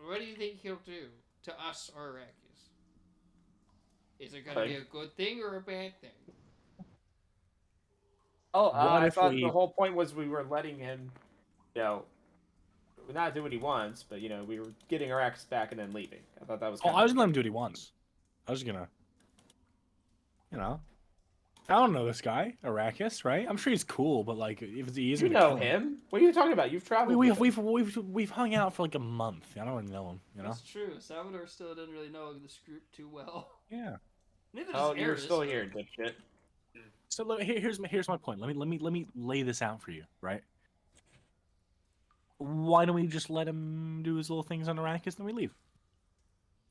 What do you think he'll do to us or Arrakis? Is it going to be a good thing or a bad thing? Oh, What I if thought we- the whole point was we were letting him, not do what he wants, but we were getting Arrakis back and then leaving. I thought that was. I was gonna let him do what he wants. I was gonna, I don't know this guy, Arrakis, right? I'm sure he's cool, but like, if he is, You gonna know kill him? What are you talking about? You've traveled. with him. We've hung out for like a month. I don't really know him, That's true. Salvador still didn't really know this group too well. Yeah. Neither Oh, does you're Eris, still but- here, dipshit. So here's my point. Let me lay this out for you, right? Why don't we just let him do his little things on Arrakis, then we leave?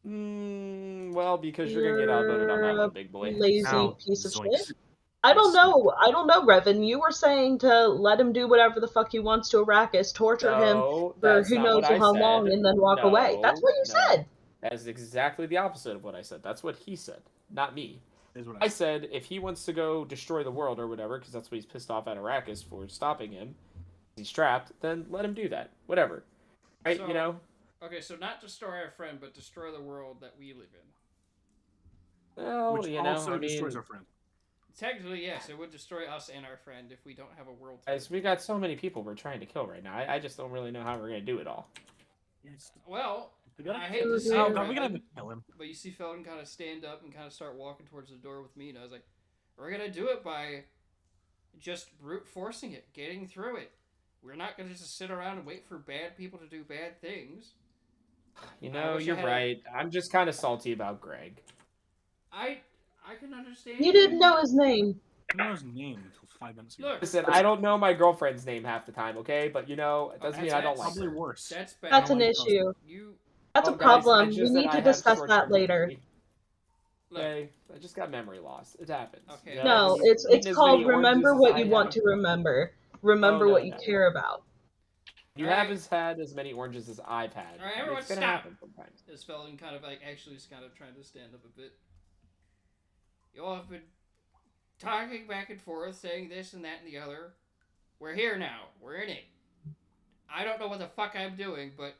Well, because you're gonna get outvoted on that You're one, a big boy. lazy Ow, piece of zoinks. shit. I don't Yes. know. I don't know, Revan. You were saying to let him do whatever the fuck he wants to Arrakis, torture him No, for that's who not knows what I how said. long, and then walk away. That's what you No. said. That is exactly the opposite of what I said. That's what he said, not me. Is what I said if he wants to go destroy the world or whatever, because that's what he's pissed off at Arrakis for stopping him, he's trapped, then let him do that. Whatever. Right, So- Okay, so not destroy our friend, but destroy the world that we live in. Well, Which also destroys our friend. Technically, yes, it would destroy us and our friend if we don't have a world. guys, we got so many people we're trying to kill right now. I just don't really know how we're gonna do it all. Well, We gotta I hate kill to him. say Oh, it, God, we gotta Revan, kill him. but you see Felton kind of stand up and kind of start walking towards the door with me, and I was like, we're going to do it by just brute forcing it, getting through it. We're not going to just sit around and wait for bad people to do bad things. You I know, wish I you're had right. I'm just kind of salty about Greg. I can understand. You didn't know his name. I don't know his name until 5 minutes ago. Look, Listen, I don't know my girlfriend's name half the time, okay? But it doesn't mean I don't like Probably her. worse. that's bad. That's an like issue. You That's Oh, a guys, I problem. just We said need I to have discuss short-term that later. memory. look. Okay, I just got memory loss. It happens. Okay. You know, No, when you've it's eaten as called many remember oranges what as you I want have. to remember. Remember no, what you no. care about. You Alright. haven't had as many oranges as I've had. Alright, and everyone it's gonna stop. happen sometimes. This Felton kind of actually is kind of trying to stand up a bit. You all have been talking back and forth, saying this and that and the other. We're here now. We're in it. I don't know what the fuck I'm doing, but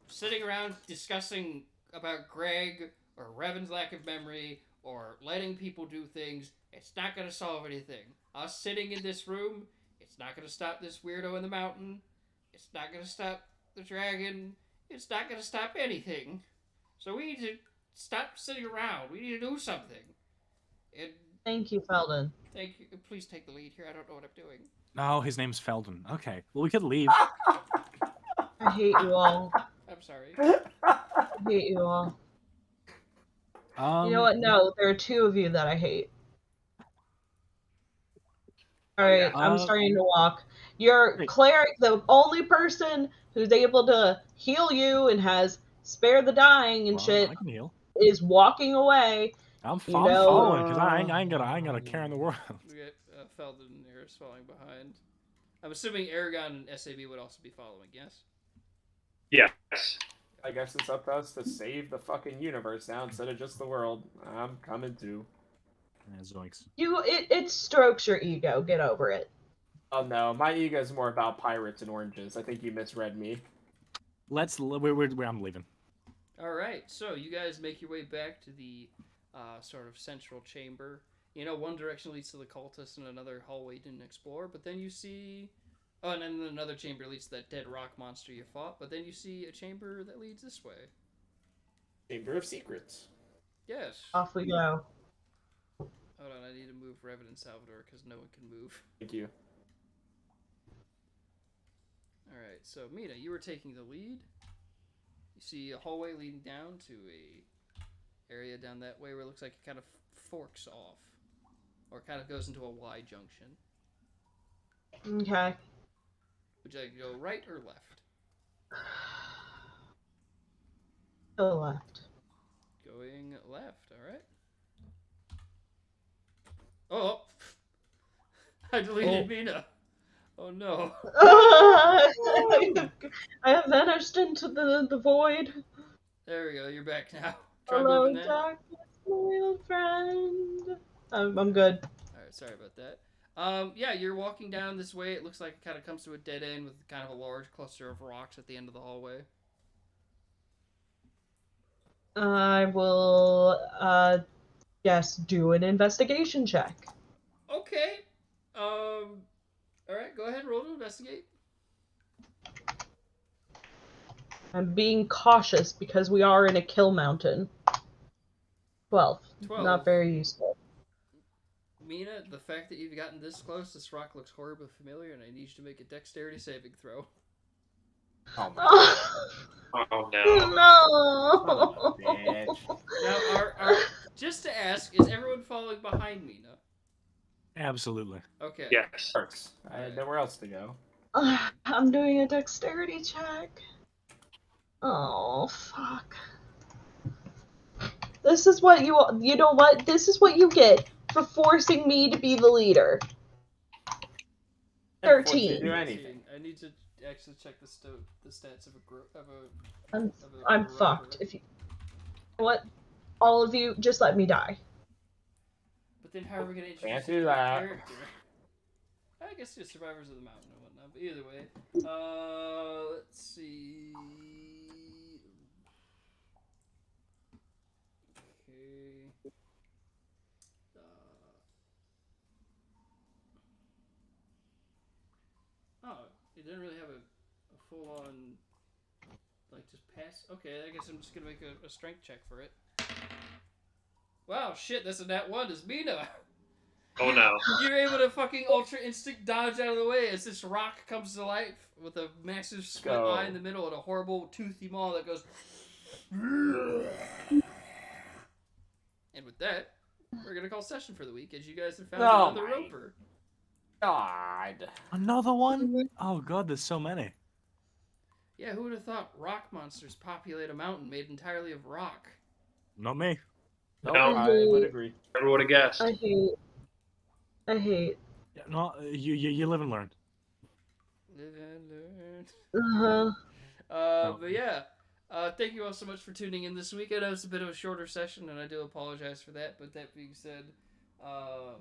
sitting around discussing about Greg or Revan's lack of memory or letting people do things, it's not going to solve anything. Us sitting in this room, it's not going to stop this weirdo in the mountain. It's not going to stop the dragon. It's not going to stop anything. So we need to stop sitting around. We need to do something. And Thank you, Felden. thank you. Please take the lead here. I don't know what I'm doing. No, his name's Felden. Okay, well we could leave. I hate you all. I'm sorry. I hate you all. You know what? No, there are two of you that I hate. Alright, I'm starting to walk. Your Great. cleric, the only person who's able to heal you and has spare the dying and Well, shit, I can heal. is walking away. I'm You know- following because I ain't got a care in the world. We get Felden and Eris falling behind. I'm assuming Aragon and SAB would also be following, yes? Yes. I guess it's up to us to save the fucking universe now instead of just the world. I'm coming too. Yeah, zoinks. It strokes your ego. Get over it. Oh no, my ego is more about pirates and oranges. I think you misread me. I'm leaving. All right, so you guys make your way back to the sort of central chamber. You know, one direction leads to the cultists and another hallway you didn't explore, but then you see... Oh, and then another chamber leads to that dead rock monster you fought, but then you see a chamber that leads this way. Chamber of Secrets. Yes. Off we go. Hold on, I need to move Revan and Salvador because no one can move. Thank you. Alright, so Mina, you were taking the lead. You see a hallway leading down to a area down that way where it looks like it kind of forks off. Or kind of goes into a Y junction. Okay. Would you like to go right or left? To the left. Going left, alright. Oh! I deleted Mina. Oh no. I have vanished into the void. There we go, you're back now. Try Hello, moving that. darkness, my old friend. I'm good. Alright, sorry about that. Yeah, you're walking down this way. It looks like it kind of comes to a dead end with kind of a large cluster of rocks at the end of the hallway. I will, yes, do an investigation check. Okay. Alright, go ahead, roll to investigate. I'm being cautious because we are in a kill mountain. 12. 12. Not very useful. Mina, the fact that you've gotten this close, this rock looks horribly familiar, and I need you to make a dexterity saving throw. Oh my Oh no. No! bitch. Now, just to ask, is everyone following behind Mina? Absolutely. Okay. Yes. Works. I had nowhere else to go. I'm doing a dexterity check. Oh, fuck. This is what you know what? This is what you get for forcing me to be the leader. 13. Do anything. I need to actually check the stats of a I'm fucked. If you what? All of you, just let me die. But then how are we going to Can't introduce do you to the that. character? I guess you're survivors of the mountain and whatnot. But either way, let's see. Okay. Oh, it didn't really have a full-on, like, just pass. Okay, I guess I'm just gonna make a strength check for it. Wow, shit, that's a nat 1. It's Mina. Oh no. You're able to fucking ultra instinct dodge out of the way as this rock comes to life with a massive split Go. eye in the middle and a horrible toothy maw that goes. And with that, we're gonna call session for the week as you guys have found Oh another my roper. God. Another one? Oh god, there's so many. Yeah, who would have thought rock monsters populate a mountain made entirely of rock? Not me. No, No. I would agree. Never would have guessed. I hate. Yeah, no, you live and learn. Live and learn. Uh-huh. But yeah, thank you all so much for tuning in this week. I know it's a bit of a shorter session, and I do apologize for that. But that being said, I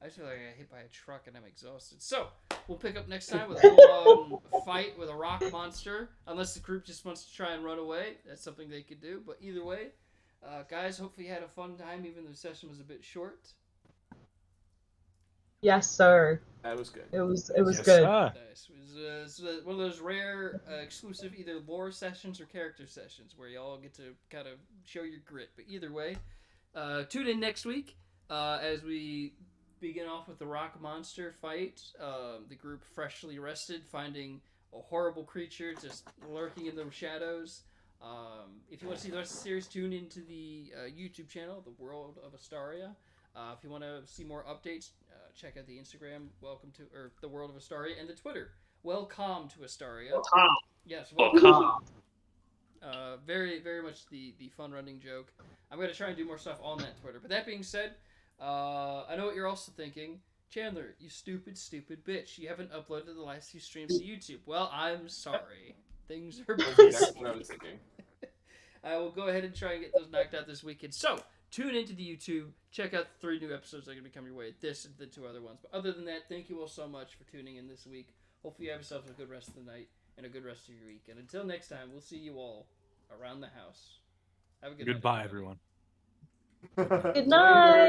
just feel like I got hit by a truck and I'm exhausted. So we'll pick up next time with a full-on fight with a rock monster. Unless the group just wants to try and run away, that's something they could do. But either way, guys, hopefully you had a fun time, even though the session was a bit short. Yes, sir. That was good. It was Yes, good. sir. Nice. It was one of those rare, exclusive either lore sessions or character sessions where y'all get to kind of show your grit. But either way, tune in next week as we begin off with the rock monster fight. The group freshly rested, finding a horrible creature just lurking in the shadows. If you want to see the rest of the series, tune into the YouTube channel, The World of Astaria. If you want to see more updates, check out the Instagram, The World of Astaria, and the Twitter, Welcome to Astaria. Welcome. Yes, Welcome. Very, very much the fun running joke. I'm going to try and do more stuff on that Twitter. But that being said, I know what you're also thinking. Chandler, you stupid bitch. You haven't uploaded the last few streams to YouTube. Well, I'm sorry. Things are busy. That's what I was thinking. I will go ahead and try and get those knocked out this weekend. So, tune into the YouTube. Check out the 3 new episodes that are going to be coming your way. This and the 2 other ones. But other than that, thank you all so much for tuning in this week. Hopefully you have yourself a good rest of the night. and a good rest of your week. And until next time, we'll see you all around the house. Have a good Goodbye, night, everyone. Good night.